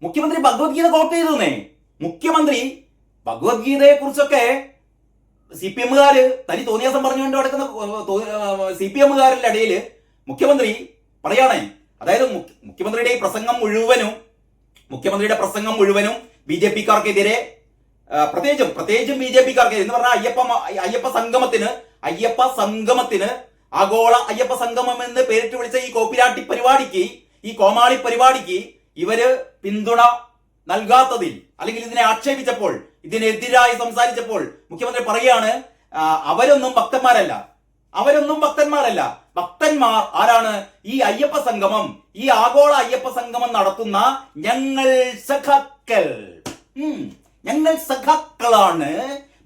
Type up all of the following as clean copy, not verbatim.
മുഖ്യമന്ത്രി ഭഗവത്ഗീത കോട്ട് ചെയ്തേ. മുഖ്യമന്ത്രി ഭഗവത്ഗീതയെ കുറിച്ചൊക്കെ CPM-കാര് തനി തോന്നിയാസം പറഞ്ഞുകൊണ്ട് കിടക്കുന്ന CPM-കാരുടെ ഇടയിൽ മുഖ്യമന്ത്രി പറയണേ, അതായത് മുഖ്യമന്ത്രിയുടെ പ്രസംഗം മുഴുവനും BJP-കാർക്കെതിരെ, പ്രത്യേകിച്ചും BJP-കാർക്ക് എന്ന് പറഞ്ഞാൽ അയ്യപ്പ സംഗമത്തിന് ആഗോള അയ്യപ്പ സംഗമം എന്ന് പേരിട്ട് വിളിച്ച ഈ കോപ്പിരാട്ടി പരിപാടിക്ക്, ഈ കോമാളി പരിപാടിക്ക് ഇവര് പിന്തുണ നൽകാത്തതിൽ, അല്ലെങ്കിൽ ഇതിനെ ആക്ഷേപിച്ചപ്പോൾ, ഇതിനെതിരായി സംസാരിച്ചപ്പോൾ മുഖ്യമന്ത്രി പറയാണ്, അവരൊന്നും ഭക്തന്മാരല്ല. ഭക്തന്മാർ ആരാണ്? ഈ അയ്യപ്പ സംഗമം, ഈ ആഗോള അയ്യപ്പ സംഗമം നടത്തുന്ന ഞങ്ങൾ സഖാക്കളാണ്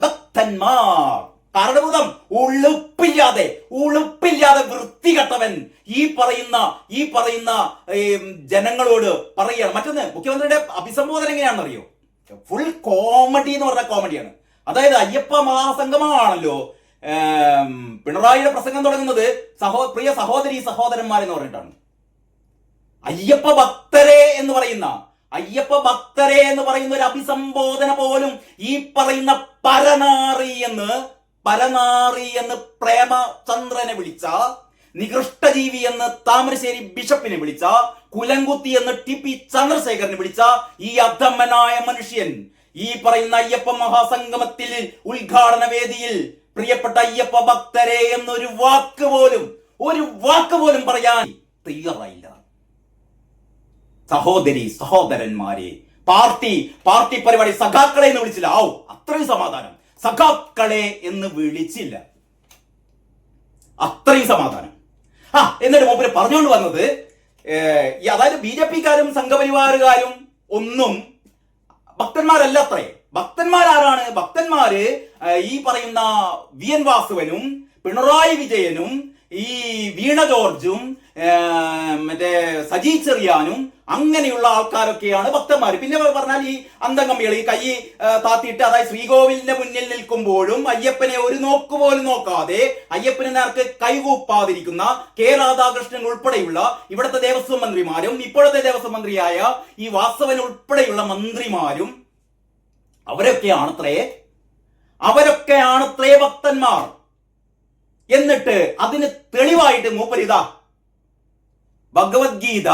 ഭക്തന്മാർ. കാരണഭൂതം ഉളുപ്പില്ലാതെ വൃത്തികെട്ടവൻ ഈ പറയുന്ന ജനങ്ങളോട് പറയുകയാണ്. മറ്റൊന്ന്, മുഖ്യമന്ത്രിയുടെ അഭിസംബോധന എങ്ങനെയാണെന്നറിയോ? ഫുൾ കോമഡി എന്ന് പറഞ്ഞ കോമഡിയാണ്. അതായത് അയ്യപ്പ മഹാസംഗമമാണല്ലോ, പിണറായിയുടെ പ്രസംഗം തുടങ്ങുന്നത് പ്രിയ സഹോദരി സഹോദരന്മാരെന്ന് പറഞ്ഞിട്ടാണ്. അയ്യപ്പ ഭക്തരെ എന്ന് പറയുന്ന ഒരു അഭിസംബോധന പോലും ഈ പറയുന്ന പരനാറി എന്ന് പ്രേമചന്ദ്രനെ വിളിച്ച, നികൃഷ്ടജീവി എന്ന് താമരശ്ശേരി ബിഷപ്പിനെ വിളിച്ച, കുലങ്കുത്തി എന്ന് TP ചന്ദ്രശേഖരനെ വിളിച്ച ഈ അധമനായ മനുഷ്യൻ ഈ പറയുന്ന അയ്യപ്പ മഹാസംഗമത്തിൽ ഉദ്ഘാടന വേദിയിൽ പ്രിയപ്പെട്ട അയ്യപ്പ ഭക്തരെ എന്നൊരു വാക്ക് പോലും പറയാൻ തയ്യാറായില്ല. സഹോദരന്മാരെ, പാർട്ടി പരിപാടി സഖാക്കളെ എന്ന് വിളിച്ചില്ല. അത്രയും സമാധാനം. സഖാക്കളെ എന്ന് വിളിച്ചില്ല, അത്രയും സമാധാനം. എന്നിട്ട് മൂപ്പര് പറഞ്ഞുകൊണ്ട് വന്നത്, അതായത് BJP-കാരും സംഘപരിവാറുകാരും ഒന്നും ഭക്തന്മാരല്ല അത്രേ. ഭക്തന്മാരാരാണ്? ഭക്തന്മാര് ഈ പറയുന്ന VN വാസുവനും പിണറായി വിജയനും ഈ വീണ ജോർജും മറ്റേ സജി ചെറിയാനും അങ്ങനെയുള്ള ആൾക്കാരൊക്കെയാണ് ഭക്തന്മാര്. പിന്നെ പറഞ്ഞാൽ ഈ അന്തംകമ്മികൾ ഈ കൈ താത്തിയിട്ട്, അതായത് ശ്രീകോവിലിന്റെ മുന്നിൽ നിൽക്കുമ്പോഴും അയ്യപ്പനെ ഒരു നോക്ക് പോലും നോക്കാതെ അയ്യപ്പന് നേർക്ക് കൈകൂപ്പാതിരിക്കുന്ന രാധാകൃഷ്ണൻ ഉൾപ്പെടെയുള്ള ഇവിടുത്തെ ദേവസ്വം മന്ത്രിമാരും ഇപ്പോഴത്തെ ദേവസ്വം മന്ത്രിയായ ഈ വാസവൻ ഉൾപ്പെടെയുള്ള മന്ത്രിമാരും അവരൊക്കെയാണത്രേ ഭക്തന്മാർ. എന്നിട്ട് അതിന് തെളിവായിട്ട് മൂപ്പരിതാ ഭഗവത്ഗീത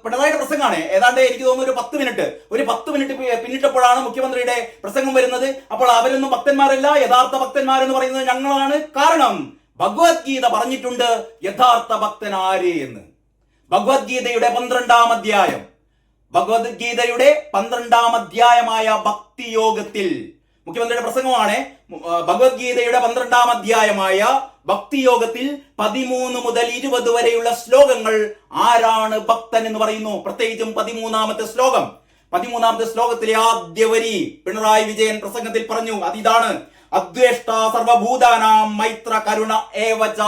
പിണറായിയുടെ പ്രസംഗമാണ്. ഏതാണ്ട് എനിക്ക് തോന്നുന്നു ഒരു 10 മിനിറ്റ് പിന്നിട്ടപ്പോഴാണ് മുഖ്യമന്ത്രിയുടെ പ്രസംഗം വരുന്നത്. അപ്പോൾ അവരൊന്നും ഭക്തന്മാരല്ല, യഥാർത്ഥ ഭക്തന്മാരെന്ന് പറയുന്നത് ഞങ്ങളാണ്. കാരണം ഭഗവത്ഗീത പറഞ്ഞിട്ടുണ്ട് യഥാർത്ഥ ഭക്തൻ ആര് എന്ന്. ഭഗവത്ഗീതയുടെ 12ാം അധ്യായമായ ഭക്തിയോഗത്തിൽ മുഖ്യമന്ത്രിയുടെ പ്രസംഗമാണ്. ഭഗവത്ഗീതയുടെ 12ാം അധ്യായമായ ഭക്തിയോഗത്തിൽ 13 മുതൽ 20 വരെയുള്ള ശ്ലോകങ്ങൾ ആരാണ് ഭക്തൻ എന്ന് പറയുന്നു. പ്രത്യേകിച്ചും 13ാമത്തെ ശ്ലോകത്തിലെ ആദ്യ വരി പിണറായി വിജയൻ പ്രസംഗത്തിൽ പറഞ്ഞു. അതിതാണ്, അദ്വേഷ്ട സർവഭൂതാനാം മൈത്ര കരുണ ഏവച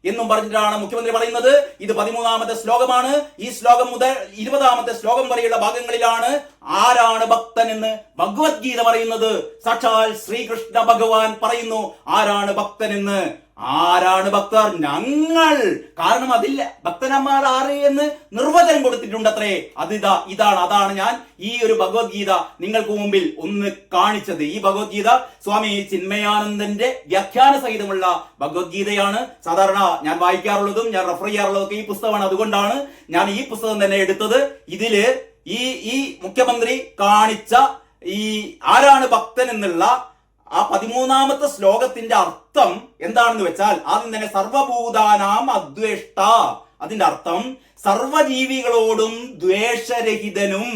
എന്നും പറഞ്ഞിട്ടാണ് മുഖ്യമന്ത്രി പറയുന്നത്. ഇത് 13ാമത്തെ ശ്ലോകമാണ്. ഈ ശ്ലോകം മുതൽ 20ാമത്തെ ശ്ലോകം വരെയുള്ള ഭാഗങ്ങളിലാണ് ആരാണ് ഭക്തൻ എന്ന് ഭഗവത്ഗീത പറയുന്നത്. സാക്ഷാൽ ശ്രീകൃഷ്ണ ഭഗവാൻ പറയുന്നു ആരാണ് ഭക്തൻ എന്ന്. ആരാണ് ഭക്തർ? ഞങ്ങൾ. കാരണം അതില്ല, ഭക്തന്മാർ ആര് എന്ന് നിർവചനം കൊടുത്തിട്ടുണ്ട് അത്രേ. അതാണ് ഞാൻ ഈ ഒരു ഭഗവത്ഗീത നിങ്ങൾക്ക് മുമ്പിൽ ഒന്ന് കാണിച്ചത്. ഈ ഭഗവത്ഗീത സ്വാമി ചിന്മയാനന്ദന്റെ വ്യാഖ്യാന സഹിതമുള്ള ഭഗവത്ഗീതയാണ്. സാധാരണ ഞാൻ വായിക്കാറുള്ളതും ഞാൻ റെഫർ ചെയ്യാറുള്ളതൊക്കെ ഈ പുസ്തകമാണ്. അതുകൊണ്ടാണ് ഞാൻ ഈ പുസ്തകം തന്നെ എടുത്തത്. ഇതില് ഈ മുഖ്യമന്ത്രി കാണിച്ച ഈ ആരാണ് ഭക്തൻ എന്നുള്ള ആ 13ാമത്തെ ശ്ലോകത്തിന്റെ അർത്ഥം എന്താണെന്ന് വെച്ചാൽ, ആദ്യം തന്നെ സർവഭൂതാനാം അദ്വേഷ്ട. അതിന്റെ അർത്ഥം സർവജീവികളോടും ദ്വേഷരഹിതനും.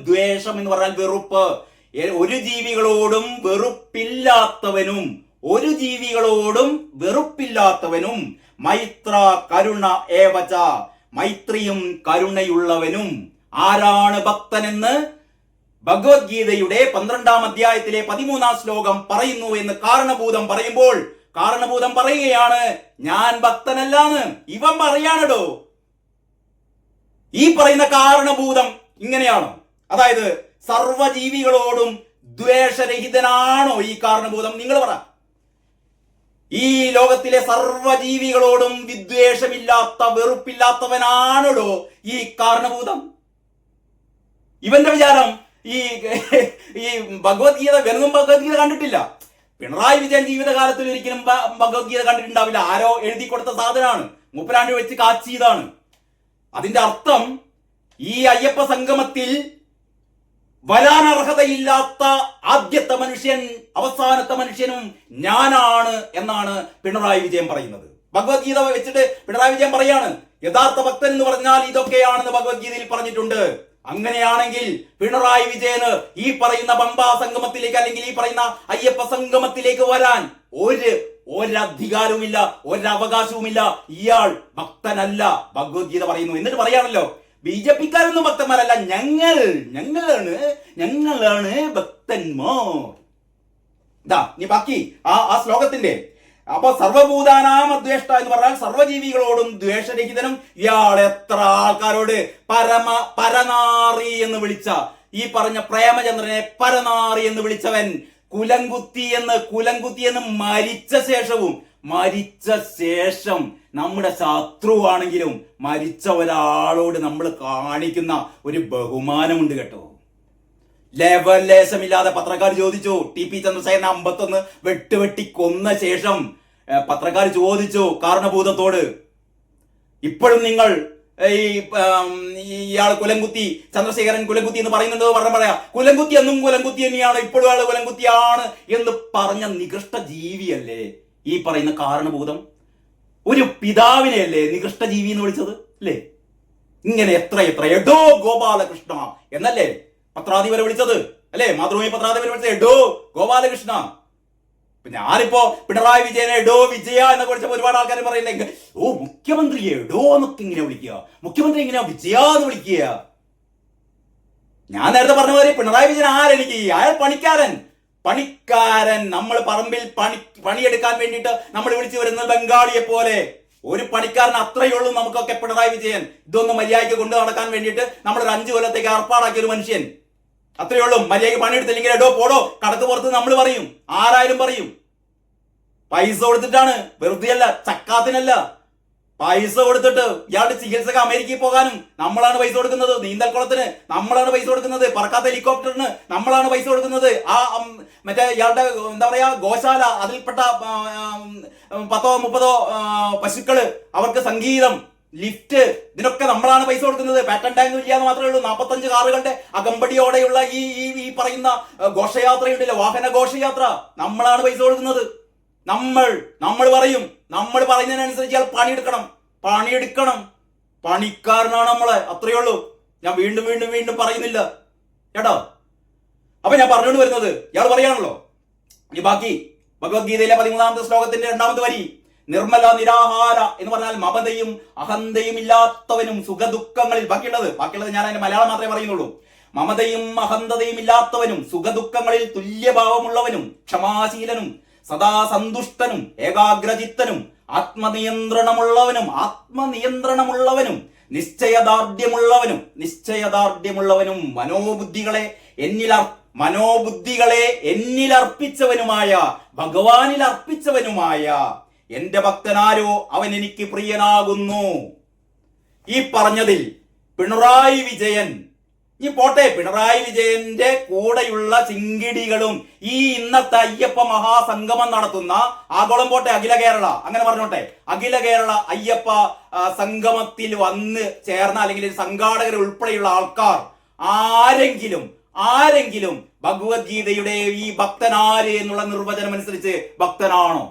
ദ്വേഷം എന്ന് പറഞ്ഞാൽ വെറുപ്പ്. ഒരു ജീവികളോടും വെറുപ്പില്ലാത്തവനും മൈത്ര കരുണ ഏവച, മൈത്രിയും കരുണയുള്ളവനും. ആരാണ് ഭക്തനെന്ന് ഭഗവത്ഗീതയുടെ 12ാം അധ്യായത്തിലെ 13ാം ശ്ലോകം പറയുന്നു എന്ന് കാരണഭൂതം പറയുകയാണ് ഞാൻ ഭക്തനല്ലാന്ന്. ഇവൻ പറയാണോ? ഈ പറയുന്ന കാരണഭൂതം ഇങ്ങനെയാണോ? അതായത് സർവജീവികളോടും ദ്വേഷരഹിതനാണോ ഈ കാരണഭൂതം? നിങ്ങൾ പറ. ഈ ലോകത്തിലെ സർവ്വജീവികളോടും വിദ്വേഷമില്ലാത്ത വെറുപ്പില്ലാത്തവനാണോ ഈ കാരണഭൂതം? ഇവന്റെ വിചാരം ഈ ഭഗവത്ഗീത വെറും ഭഗവത്ഗീത കണ്ടിട്ടില്ല. പിണറായി വിജയൻ ജീവിതകാലത്തിൽ ഒരിക്കലും ഭഗവത്ഗീത കണ്ടിട്ടുണ്ടാവില്ല. ആരോ എഴുതി കൊടുത്ത സാധനമാണ്, മുപ്പരാണ്ട് വെച്ച് കാച്ചിയതാണ്. അതിന്റെ അർത്ഥം ഈ അയ്യപ്പ സംഗമത്തിൽ വരാൻ അർഹതയില്ലാത്ത ആദ്യത്തെ മനുഷ്യൻ അവസാനത്തെ മനുഷ്യനും ഞാനാണ് എന്നാണ് പിണറായി വിജയൻ പറയുന്നത്. ഭഗവത്ഗീത വെച്ചിട്ട് പിണറായി വിജയൻ പറയാണ് യഥാർത്ഥ ഭക്തൻ എന്ന് പറഞ്ഞാൽ ഇതൊക്കെയാണെന്ന് ഭഗവത്ഗീതയിൽ പറഞ്ഞിട്ടുണ്ട്. അങ്ങനെയാണെങ്കിൽ പിണറായി വിജയന് ഈ പറയുന്ന പമ്പാ സംഗമത്തിലേക്ക് അല്ലെങ്കിൽ ഈ പറയുന്ന അയ്യപ്പ സംഗമത്തിലേക്ക് വരാൻ ഒരധികാരവുമില്ല, ഒരവകാശവുമില്ല. ഇയാൾ ഭക്തനല്ല, ഭഗവത്ഗീത പറയുന്നു. എന്നിട്ട് പറയാണല്ലോ BJP-ക്കാരൊന്നും ഭക്തന്മാരല്ല, ഞങ്ങളാണ് ഭക്തന്മാർ. ഇതാ നീ ബാക്കി ആ ശ്ലോകത്തിന്റെ അപ്പൊ സർവഭൂതാനാം അദ്വേഷ്ട എന്ന് പറഞ്ഞാൽ സർവ്വജീവികളോടും ദ്വേഷരഹിതനും. ഇയാൾ എത്ര ആൾക്കാരോട് പരനാറി എന്ന് വിളിച്ച ഈ പറഞ്ഞ പ്രേമചന്ദ്രനെ പരനാറി എന്ന് വിളിച്ചവൻ കുലങ്കുത്തി എന്ന് മരിച്ച ശേഷം നമ്മുടെ ശത്രുവാണെങ്കിലും മരിച്ച ഒരാളോട് നമ്മൾ കാണിക്കുന്ന ഒരു ബഹുമാനമുണ്ട് കേട്ടോ. ലേശമില്ലാതെ പത്രക്കാർ ചോദിച്ചു, TP ചന്ദ്രശേഖരൻ 51 വെട്ടി കൊന്ന ശേഷം പത്രക്കാർ ചോദിച്ചു കാരണഭൂതത്തോട്, ഇപ്പോഴും നിങ്ങൾ ഇയാൾ കുലംകുത്തി ചന്ദ്രശേഖരൻ കുലംകുത്തി എന്ന് പറയുന്നുണ്ടോ? പറയാ കുലംകുത്തി എന്നും കുലംകുത്തി തന്നെയാണ്, ഇപ്പോഴും ആള് കുലംകുത്തിയാണ് എന്ന് പറഞ്ഞ നികൃഷ്ട ജീവിയല്ലേ ഈ പറയുന്ന കാരണഭൂതം? ഒരു പിതാവിനെയല്ലേ നികൃഷ്ട ജീവി എന്ന് വിളിച്ചത് അല്ലേ? ഇങ്ങനെ എത്ര എടോ ഗോപാലകൃഷ്ണ എന്നല്ലേ പത്രാധിപരെ വിളിച്ചത് അല്ലേ? മാതൃഭൂമി പത്രാധിപരെ വിളിച്ചത് എടോ ഗോപാലകൃഷ്ണ. ഞാനിപ്പോ പിണറായി വിജയനെ എടോ വിജയ എന്നൊക്കെ വിളിച്ചപ്പോ ഒരുപാട് ആൾക്കാർ പറയുന്നത് ഓ മുഖ്യമന്ത്രി എടോ എന്നൊക്കെ ഇങ്ങനെ വിളിക്കുക, മുഖ്യമന്ത്രി ഇങ്ങനെ വിജയ എന്ന് വിളിക്കുക. ഞാൻ നേരത്തെ പറഞ്ഞ പോലെ പിണറായി വിജയൻ ആരെനിക്ക്? അയാൾ പണിക്കാരൻ. നമ്മൾ പറമ്പിൽ പണിയെടുക്കാൻ വേണ്ടിയിട്ട് നമ്മൾ വിളിച്ചു വരുന്നത് ബംഗാളിയെ പോലെ ഒരു പണിക്കാരൻ അത്രയേ ഉള്ളൂ നമുക്കൊക്കെ പിണറായി വിജയൻ. ഇതൊന്നും മര്യാദയ്ക്ക് കൊണ്ടു നടക്കാൻ വേണ്ടിയിട്ട് നമ്മൾ ഒരു 5 കൊല്ലത്തേക്ക് ഏർപ്പാടാക്കിയ ഒരു മനുഷ്യൻ അത്രയേ ഉള്ളൂ. മര്യാദയ്ക്ക് പണിയെടുത്തില്ലെങ്കിൽ എടോ പോടോ കടക്ക് പുറത്ത് നമ്മൾ പറയും, ആരായാലും പറയും. പൈസ കൊടുത്തിട്ടാണ്, വെറുതെ അല്ല, ചക്കാത്തിനല്ല. പൈസ കൊടുത്തിട്ട് ഇയാളുടെ ചികിത്സക്ക് അമേരിക്കയിൽ പോകാനും നമ്മളാണ് പൈസ കൊടുക്കുന്നത്, നീന്തൽക്കുളത്തിന് നമ്മളാണ് പൈസ കൊടുക്കുന്നത്, പറക്കാത്ത ഹെലികോപ്റ്ററിന് നമ്മളാണ് പൈസ കൊടുക്കുന്നത്, ആ മറ്റേ ഇയാളുടെ എന്താ പറയാ ഗോശാല അതിൽപ്പെട്ട 10-30 പശുക്കള് അവർക്ക് സംഗീതം ലിഫ്റ്റ് ഇതിനൊക്കെ നമ്മളാണ് പൈസ കൊടുക്കുന്നത്. പാറ്റൻ ടാങ്ക് ഇല്ലാന്ന് മാത്രമേ ഉള്ളൂ. 45 കാറുകളുടെ അകമ്പടിയോടെയുള്ള ഈ പറയുന്ന ഘോഷയാത്രയുണ്ടല്ലോ, വാഹന ഘോഷയാത്ര, നമ്മളാണ് പൈസ കൊടുക്കുന്നത്. നമ്മൾ പറയും, നമ്മൾ പറയുന്നതിനനുസരിച്ച് ഇയാൾ പണിയെടുക്കണം. പണിക്കാരനാണ് നമ്മളെ, അത്രയേ ഉള്ളൂ. ഞാൻ വീണ്ടും പറയുന്നില്ല കേട്ടോ. അപ്പൊ ഞാൻ പറഞ്ഞുകൊണ്ട് വരുന്നത് ഇയാൾ പറയാണല്ലോ ഈ ബാക്കി ഭഗവത്ഗീതയിലെ 13-ാമത്തെ ശ്ലോകത്തിന്റെ 2-ാമത്തെ വരി, നിർമ്മല നിരാഹാര എന്ന് പറഞ്ഞാൽ മമതയും അഹന്തയും ഇല്ലാത്തവനും സുഖദുഃഖങ്ങളിൽ, ബാക്കിയുള്ളത് ഞാൻ അതിന്റെ മലയാളം മാത്രമേ പറയുന്നുള്ളൂ. മമതയും അഹന്തതയും ഇല്ലാത്തവനും സുഖദുഃഖങ്ങളിൽ തുല്യഭാവമുള്ളവനും ക്ഷമാശീലനും സദാ സന്തുഷ്ടനും ഏകാഗ്രചിത്തനും ആത്മനിയന്ത്രണമുള്ളവനും നിശ്ചയദാർഢ്യമുള്ളവനും മനോബുദ്ധികളെ എന്നിലർപ്പിച്ചവനുമായ ഭഗവാനിൽ അർപ്പിച്ചവനുമായ എന്റെ ഭക്തനാരോ അവൻ എനിക്ക് പ്രിയനാകുന്നു. ഈ പറഞ്ഞതിൽ പിണറായി വിജയൻ പിണറായി വിജയന്റെ കൂടെയുള്ള ചിങ്കിടികളും ഈ ഇന്നത്തെ അയ്യപ്പ മഹാസംഗമം നടത്തുന്ന ആഗോളം പോട്ടെ അഖില കേരള, അങ്ങനെ പറഞ്ഞോട്ടെ, അഖില കേരള അയ്യപ്പ സംഗമത്തിൽ വന്ന് ചേർന്ന അല്ലെങ്കിൽ സംഘാടകർ ഉൾപ്പെടെയുള്ള ആൾക്കാർ ആരെങ്കിലും ഭഗവത്ഗീതയുടെ ഈ ഭക്തനാര് എന്നുള്ള നിർവചനം അനുസരിച്ച് ഭക്തനാണോ?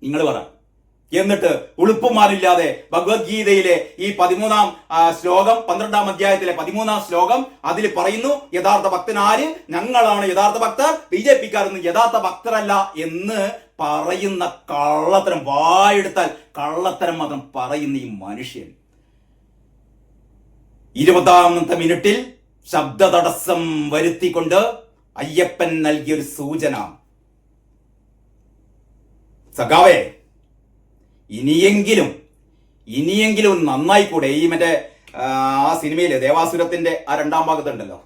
നിങ്ങൾ പറ. എന്നിട്ട് ഉളുപ്പുമാരില്ലാതെ ഭഗവത്ഗീതയിലെ ഈ 13-ാം ശ്ലോകം 12-ാം അധ്യായത്തിലെ 13-ാം ശ്ലോകം അതിൽ പറയുന്നു യഥാർത്ഥ ഭക്തനാര്, ഞങ്ങളാണ് യഥാർത്ഥ ഭക്തർ, BJP-ക്കാരൊന്നും യഥാർത്ഥ ഭക്തരല്ല എന്ന് പറയുന്ന കള്ളത്തരം, വായെടുത്താൽ കള്ളത്തരം മാത്രം പറയുന്ന ഈ മനുഷ്യൻ 20-ാമത്തെ മിനിറ്റിൽ ശബ്ദ തടസ്സം വരുത്തിക്കൊണ്ട് അയ്യപ്പൻ നൽകിയൊരു സൂചന, സഖാവേ ഇനിയെങ്കിലും നന്നായിക്കൂടെ? ഈ മറ്റേ ആ സിനിമയില് ദേവാസുരത്തിന്റെ ആ 2-ാം ഭാഗത്തുണ്ടല്ലോ,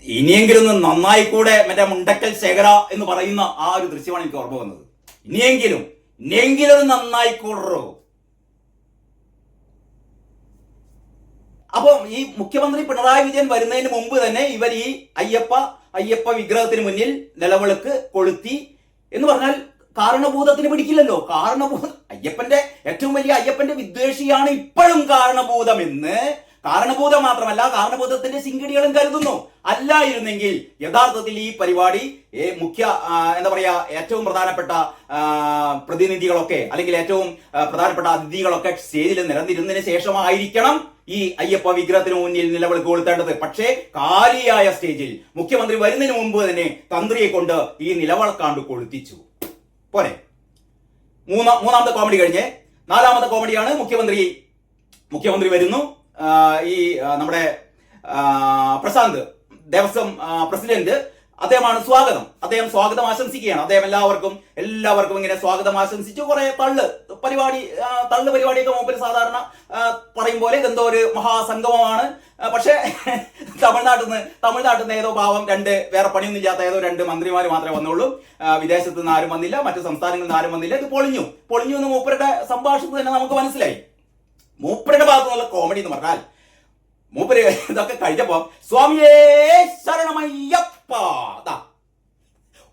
ഇനിയെങ്കിലും ഒന്ന് നന്നായി കൂടെ മറ്റേ മുണ്ടക്കൽ ശേഖര എന്ന് പറയുന്ന ആ ഒരു ദൃശ്യമാണ് എനിക്ക് ഓർമ്മ വന്നത്. ഇനിയെങ്കിലും ഒരു നന്നായി കൂടറോ. അപ്പൊ ഈ മുഖ്യമന്ത്രി പിണറായി വിജയൻ വരുന്നതിന് മുമ്പ് തന്നെ ഇവർ ഈ അയ്യപ്പ വിഗ്രഹത്തിന് മുന്നിൽ നിലവിളക്ക് കൊളുത്തി എന്ന് പറഞ്ഞാൽ കാരണഭൂതത്തിന് പിടിക്കില്ലല്ലോ. ഏറ്റവും വലിയ അയ്യപ്പന്റെ വിദ്വേഷിയാണ് ഇപ്പോഴും കാരണഭൂതമെന്ന് കാരണഭൂതം മാത്രമല്ല, കാരണഭൂതത്തിന്റെ ശിങ്കിടികളും കരുതുന്നു. അല്ലായിരുന്നെങ്കിൽ യഥാർത്ഥത്തിൽ ഈ പരിപാടി എന്താ പറയാ, ഏറ്റവും പ്രധാനപ്പെട്ട പ്രതിനിധികളൊക്കെ അല്ലെങ്കിൽ ഏറ്റവും പ്രധാനപ്പെട്ട അതിഥികളൊക്കെ സ്റ്റേജിൽ നിരന്നിരുന്നതിന് ശേഷമായിരിക്കണം ഈ അയ്യപ്പ വിഗ്രഹത്തിന് മുന്നിൽ നിലവിളക്ക് കൊളുത്തേണ്ടത്. പക്ഷേ കാലിയായ സ്റ്റേജിൽ മുഖ്യമന്ത്രി വരുന്നതിന് മുമ്പ് തന്നെ തന്ത്രിയെ കൊണ്ട് ഈ നിലവിളക്കാണ്ട് കൊളുത്തിച്ചു. പോരെ. മൂന്നാമത്തെ കോമഡി കഴിഞ്ഞ് നാലാമത്തെ കോമഡിയാണ് മുഖ്യമന്ത്രി വരുന്നു. ഈ നമ്മുടെ പ്രശാന്ത് ദേവസ്വം പ്രസിഡന്റ് അദ്ദേഹമാണ് സ്വാഗതം ആശംസിക്കുകയാണ്. അദ്ദേഹം എല്ലാവർക്കും ഇങ്ങനെ സ്വാഗതം ആശംസിച്ചു. കുറെ തള്ളു പരിപാടിയൊക്കെ മൂപ്പര് സാധാരണ പറയും പോലെ ഇതെന്തോ ഒരു മഹാസംഗമമാണ്. പക്ഷെ തമിഴ്നാട്ടിൽ നിന്ന് ഏതോ പാവം വേറെ പണിയൊന്നും ഇല്ലാത്ത ഏതോ 2 മന്ത്രിമാർ മാത്രമേ വന്നുള്ളൂ. വിദേശത്ത് നിന്ന് ആരും വന്നില്ല, മറ്റു സംസ്ഥാനങ്ങളിൽ നിന്ന് ആരും വന്നില്ല. ഇത് പൊളിഞ്ഞു എന്ന് മൂപ്പരുടെ സംഭാഷണത്തിൽ തന്നെ നമുക്ക് മനസ്സിലായി. മൂപ്പരുടെ ഭാഗത്തു നിന്നുള്ള കോമഡി എന്ന് പറഞ്ഞാൽ മൂപ്പര് ഇതൊക്കെ കഴിഞ്ഞപ്പോ സ്വാമിയേ ശരണമയ്യപ്പ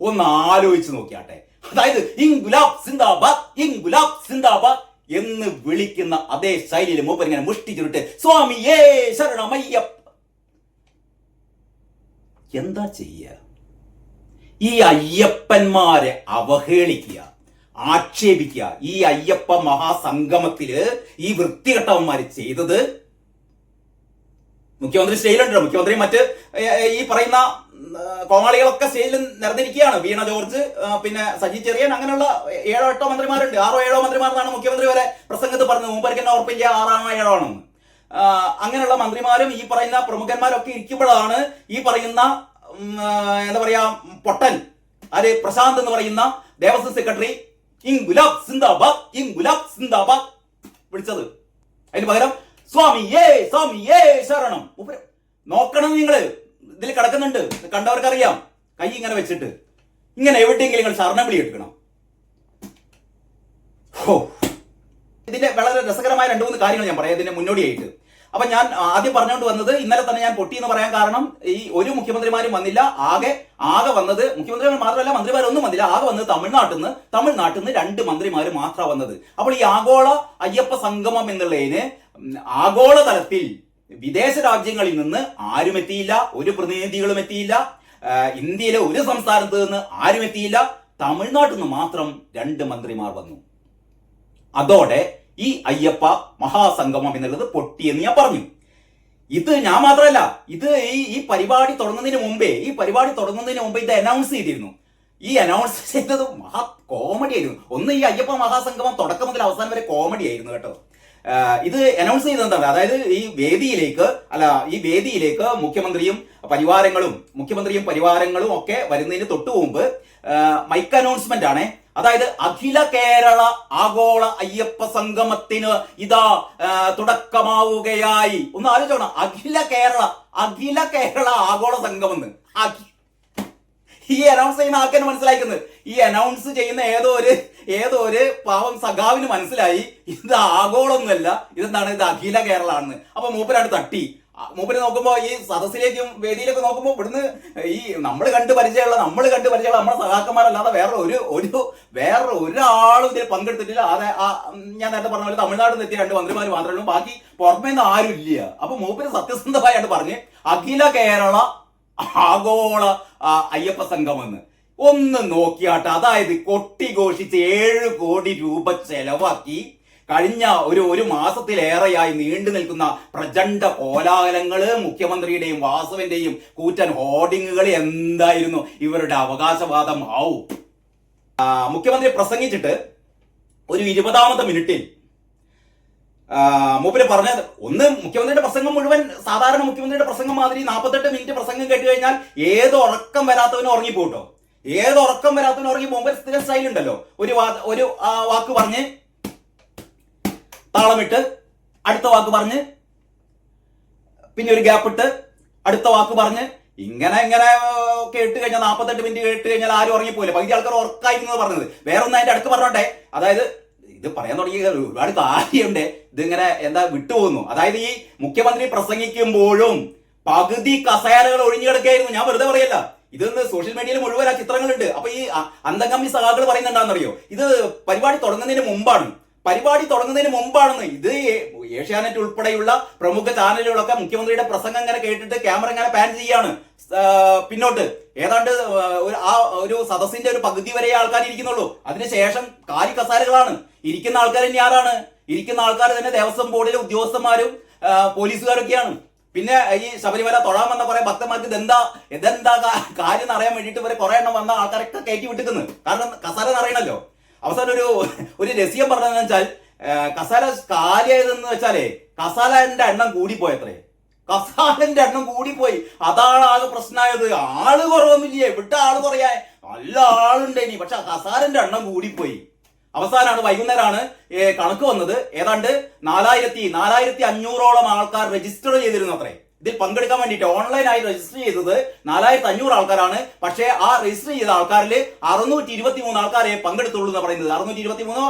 ഒന്ന് ആലോചിച്ച് നോക്കിയാട്ടെ. അതായത് ഇൻഗുലാബ് സിന്ദാബാദ് എന്ന് വിളിക്കുന്ന അതേ ശൈലിയിൽ മൂപ്പർ ഇങ്ങനെ മുഷ്ടി ചുരുട്ട് സ്വാമിയേ ശരണമയ്യപ്പ. എന്താ ചെയ്യ? ഈ അയ്യപ്പന്മാരെ അവഹേളിക്കുക, ആക്ഷേപിക്കുക. ഈ അയ്യപ്പ മഹാസംഗമത്തില് ഈ വൃത്തികെട്ടവന്മാര് ചെയ്തത് മുഖ്യമന്ത്രി സ്റ്റേജിലുണ്ടല്ലോ. മുഖ്യമന്ത്രി മറ്റ് ഈ പറയുന്ന കോമാളികളൊക്കെ സ്റ്റേജിൽ നിറഞ്ഞിരിക്കുകയാണ്. വീണ ജോർജ്, പിന്നെ സജി ചെറിയൻ, അങ്ങനെയുള്ള 7-8 മന്ത്രിമാരുണ്ട്. 6-7 മന്ത്രിമാരെന്നാണ് മുഖ്യമന്ത്രി വരെ പ്രസംഗത്ത് പറഞ്ഞത്. മുമ്പർക്ക് തന്നെ ഉറപ്പില്ല 6-7 അങ്ങനെയുള്ള മന്ത്രിമാരും ഈ പറയുന്ന പ്രമുഖന്മാരൊക്കെ ഇരിക്കുമ്പോഴാണ് ഈ പറയുന്ന എന്താ പറയാ പൊട്ടൻ പ്രശാന്ത് എന്ന് പറയുന്ന ദേവസ്വം സെക്രട്ടറി ഇൻഗുലാബ് സിന്ദാബാദ് വിളിച്ചത്. അതിന് പകരം സ്വാമിയേ ശരണം. നോക്കണം, നിങ്ങള് ഇതിൽ കിടക്കുന്നുണ്ട്, കണ്ടവർക്കറിയാം. കൈ ഇങ്ങനെ വെച്ചിട്ട് ഇങ്ങനെ എവിടെയെങ്കിലും നിങ്ങൾ ശരണം വിളി എടുക്കണം. ഇതിന്റെ വളരെ രസകരമായ 2-3 കാര്യങ്ങൾ ഞാൻ പറയാം ഇതിന്റെ മുന്നോടിയായിട്ട്. അപ്പൊ ഞാൻ ആദ്യം പറഞ്ഞുകൊണ്ട് വന്നത്, ഇന്നലെ തന്നെ ഞാൻ പൊട്ടി എന്ന് പറയാൻ കാരണം ഈ ഒരു മുഖ്യമന്ത്രിമാരും വന്നില്ല. ആകെ വന്നത് മുഖ്യമന്ത്രിമാർ മാത്രമല്ല, മന്ത്രിമാരൊന്നും വന്നില്ല. ആകെ വന്നത് തമിഴ്നാട്ടിൽ നിന്ന് 2 മന്ത്രിമാർ മാത്രമാണ് വന്നത്. അപ്പോൾ ഈ ആഗോള അയ്യപ്പ സംഗമം എന്നുള്ളതിന് ആഗോള തലത്തിൽ വിദേശ രാജ്യങ്ങളിൽ നിന്ന് ആരും എത്തിയില്ല, ഒരു പ്രതിനിധികളും എത്തിയില്ല. ഇന്ത്യയിലെ ഒരു സംസ്ഥാനത്ത് നിന്ന് ആരും എത്തിയില്ല. തമിഴ്നാട്ടിൽ നിന്ന് മാത്രം 2 മന്ത്രിമാർ വന്നു. അതോടെ ഈ അയ്യപ്പ മഹാസംഗമം എന്നുള്ളത് പൊട്ടിയെന്ന് ഞാൻ പറഞ്ഞു. ഇത് ഞാൻ മാത്രമല്ല, ഇത് ഈ പരിപാടി തുടങ്ങുന്നതിന് മുമ്പേ ഇത് അനൗൺസ് ചെയ്തിരുന്നു. ഈ അനൗൺസ് ചെയ്തത് മഹാ കോമഡി ആയിരുന്നു. ഒന്ന്, ഈ അയ്യപ്പ മഹാസംഗമം തുടക്കം മുതൽ അവസാനം വരെ കോമഡി ആയിരുന്നു കേട്ടോ. ഇത് അനൗൺസ് ചെയ്തത് എന്താണ്? അതായത് ഈ വേദിയിലേക്ക് മുഖ്യമന്ത്രിയും പരിവാരങ്ങളും ഒക്കെ വരുന്നതിന് തൊട്ടു മുമ്പ് മൈക്ക് അനൗൺസ്മെന്റ് ആണ്. അതായത് അഖില കേരള ആഗോള അയ്യപ്പ സംഗമത്തിന് ഇതാ തുടക്കമാവുകയായി. ഒന്ന് ആലോചിച്ചോണം, അഖില കേരള ആഗോള സംഗമം. ഈ അനൗൺസ് ചെയ്യുന്ന ആൾക്കാണ് മനസ്സിലാക്കുന്നത്. ഈ അനൗൺസ് ചെയ്യുന്ന ഏതോ ഒരു പാവം സഖാവിന് മനസ്സിലായി ഇത് ആഗോളൊന്നുമല്ല, ഇതെന്താണ്, ഇത് അഖില കേരള ആണെന്ന്. അപ്പൊ മൂപ്പരാണ് തട്ടി. മൂപ്പര് നോക്കുമ്പോ ഈ സദസ്സിലേക്കും വേദിയിലേക്കും നോക്കുമ്പോ ഇവിടുന്ന് ഈ നമ്മൾ കണ്ട് പരിചയമുള്ള നമ്മുടെ സഹാക്കന്മാരല്ലാതെ വേറെ ഒരാളും ഇതിൽ പങ്കെടുത്തിട്ടില്ല. ഞാൻ നേരത്തെ പറഞ്ഞ പോലെ തമിഴ്നാട്ടിൽ നിന്ന് എത്തിയ 2 മന്ത്രിമാർ മാത്രമേ ഉള്ളൂ, ബാക്കി പുറമേന്ന് ആരും ഇല്ല. അപ്പൊ മൂപ്പര് സത്യസന്ധമായിട്ട് പറഞ്ഞ് അഖില കേരള ആഗോള അയ്യപ്പ സംഗമെന്ന് ഒന്ന് നോക്കിയാട്ടെ. അതായത് കൊട്ടിഘോഷിച്ച് 7 കോടി രൂപ ചെലവാക്കി കഴിഞ്ഞ ഒരു മാസത്തിലേറെയായി നീണ്ടു നിൽക്കുന്ന പ്രചണ്ഡ കോലാഹലങ്ങള്, മുഖ്യമന്ത്രിയുടെയും വാസുവിന്റെയും കൂറ്റൻ ഹോർഡിങ്ങുകൾ, എന്തായിരുന്നു ഇവരുടെ അവകാശവാദം. മുഖ്യമന്ത്രി പ്രസംഗിച്ചിട്ട് ഒരു 20ാമത്തെ മിനിറ്റിൽ മൂപ്പര് പറഞ്ഞത്, ഒന്ന്, മുഖ്യമന്ത്രിയുടെ പ്രസംഗം മുഴുവൻ സാധാരണ മുഖ്യമന്ത്രിയുടെ പ്രസംഗം മാതിരി 48 മിനിറ്റ് പ്രസംഗം കേട്ട് കഴിഞ്ഞാൽ ഏത് ഉറക്കം വരാത്തവനും ഉറങ്ങിപ്പോട്ടോ. മൂപ്പര് സ്ഥിര സ്റ്റൈൽ ഉണ്ടല്ലോ. ഒരു വാക്ക് പറഞ്ഞ് താളമിട്ട് അടുത്ത വാക്ക് പറഞ്ഞ് പിന്നെ ഒരു ഗ്യാപ്പ് ഇട്ട് അടുത്ത വാക്ക് പറഞ്ഞ് ഇങ്ങനെ ഇങ്ങനെ കേട്ട് കഴിഞ്ഞാൽ 48 മിനിറ്റ് കേട്ട് കഴിഞ്ഞാൽ ആരും ഉറങ്ങിപ്പോയില്ല. പകുതി ആൾക്കാർ ഉറക്കായിരുന്നത് പറഞ്ഞത്. വേറെ ഒന്ന് അതിന്റെ അടുക്ക് പറഞ്ഞോട്ടെ. അതായത് ഇത് പറയാൻ തുടങ്ങിയ ഒരുപാട് കാര്യമുണ്ട്. ഇതിങ്ങനെ എന്താ വിട്ടുപോകുന്നു. അതായത് ഈ മുഖ്യമന്ത്രി പ്രസംഗിക്കുമ്പോഴും പകുതി കസേരകൾ ഒഴിഞ്ഞു കിടക്കുകയായിരുന്നു. ഞാൻ വെറുതെ പറയല്ല, ഇതൊന്ന് സോഷ്യൽ മീഡിയയിൽ മുഴുവൻ ആ ചിത്രങ്ങളുണ്ട്. അപ്പൊ ഈ അന്തംകമ്മി സഖാക്കൾ പറയുന്നുണ്ടാണെന്നറിയോ, ഇത് പരിപാടി തുടങ്ങുന്നതിന് മുമ്പാണെന്ന്. ഇത് ഏഷ്യാനെറ്റ് ഉൾപ്പെടെയുള്ള പ്രമുഖ ചാനലുകളൊക്കെ മുഖ്യമന്ത്രിയുടെ പ്രസംഗം ഇങ്ങനെ കേട്ടിട്ട് ക്യാമറ ഇങ്ങനെ പാൻ ചെയ്യാണ് പിന്നോട്ട്. ഏതാണ്ട് ഒരു സദസ്സിന്റെ ഒരു പകുതി വരെ ആൾക്കാർ ഇരിക്കുന്നുള്ളൂ. അതിനുശേഷം കാലി കസാരകളാണ്. ഇരിക്കുന്ന ആൾക്കാർ ഇനി ആരാണ്? ഇരിക്കുന്ന ആൾക്കാർ തന്നെ ദേവസ്വം ബോർഡിലെ ഉദ്യോഗസ്ഥന്മാരും പോലീസുകാരൊക്കെയാണ്. പിന്നെ ഈ ശബരിമല തൊഴാൻ വന്ന കുറെ ഭക്തന്മാർക്ക് ഇതെന്താ കാര്യം അറിയാൻ വേണ്ടിയിട്ട് വരെ കുറെ എണ്ണം വന്ന ആൾക്കാരൊക്കെ കയറ്റി വിട്ടിക്കുന്നു. കാരണം കസാര അറിയണല്ലോ. അവസാനം ഒരു രഹസ്യം പറഞ്ഞതെന്ന് വെച്ചാൽ, കസാല കാലിയായതെന്ന് വെച്ചാലേ കസാലന്റെ എണ്ണം കൂടിപ്പോയത്രേ. കസാലന്റെ എണ്ണം കൂടിപ്പോയി. അതാണ് ആകെ പ്രശ്നമായത്. ആള് കുറവൊന്നുമില്ലേ, ഇവിടെ ആള് കുറയാൻ നല്ല ആളുണ്ട് ഇനി, പക്ഷെ കസാലന്റെ എണ്ണം കൂടിപ്പോയി. അവസാനമാണ് വൈകുന്നേരമാണ് കണക്ക് വന്നത്. ഏതാണ്ട് 4500ഓളം ആൾക്കാർ രജിസ്റ്റർ ചെയ്തിരുന്നു അത്രേ. ഇതിൽ പങ്കെടുക്കാൻ വേണ്ടിയിട്ട് ഓൺലൈനായി രജിസ്റ്റർ ചെയ്തത് 4500 ആൾക്കാരാണ്. പക്ഷേ ആ രജിസ്റ്റർ ചെയ്ത ആൾക്കാരിൽ 623 ആൾക്കാരെ പങ്കെടുത്തുള്ളൂ എന്ന് പറയുന്നത്. 623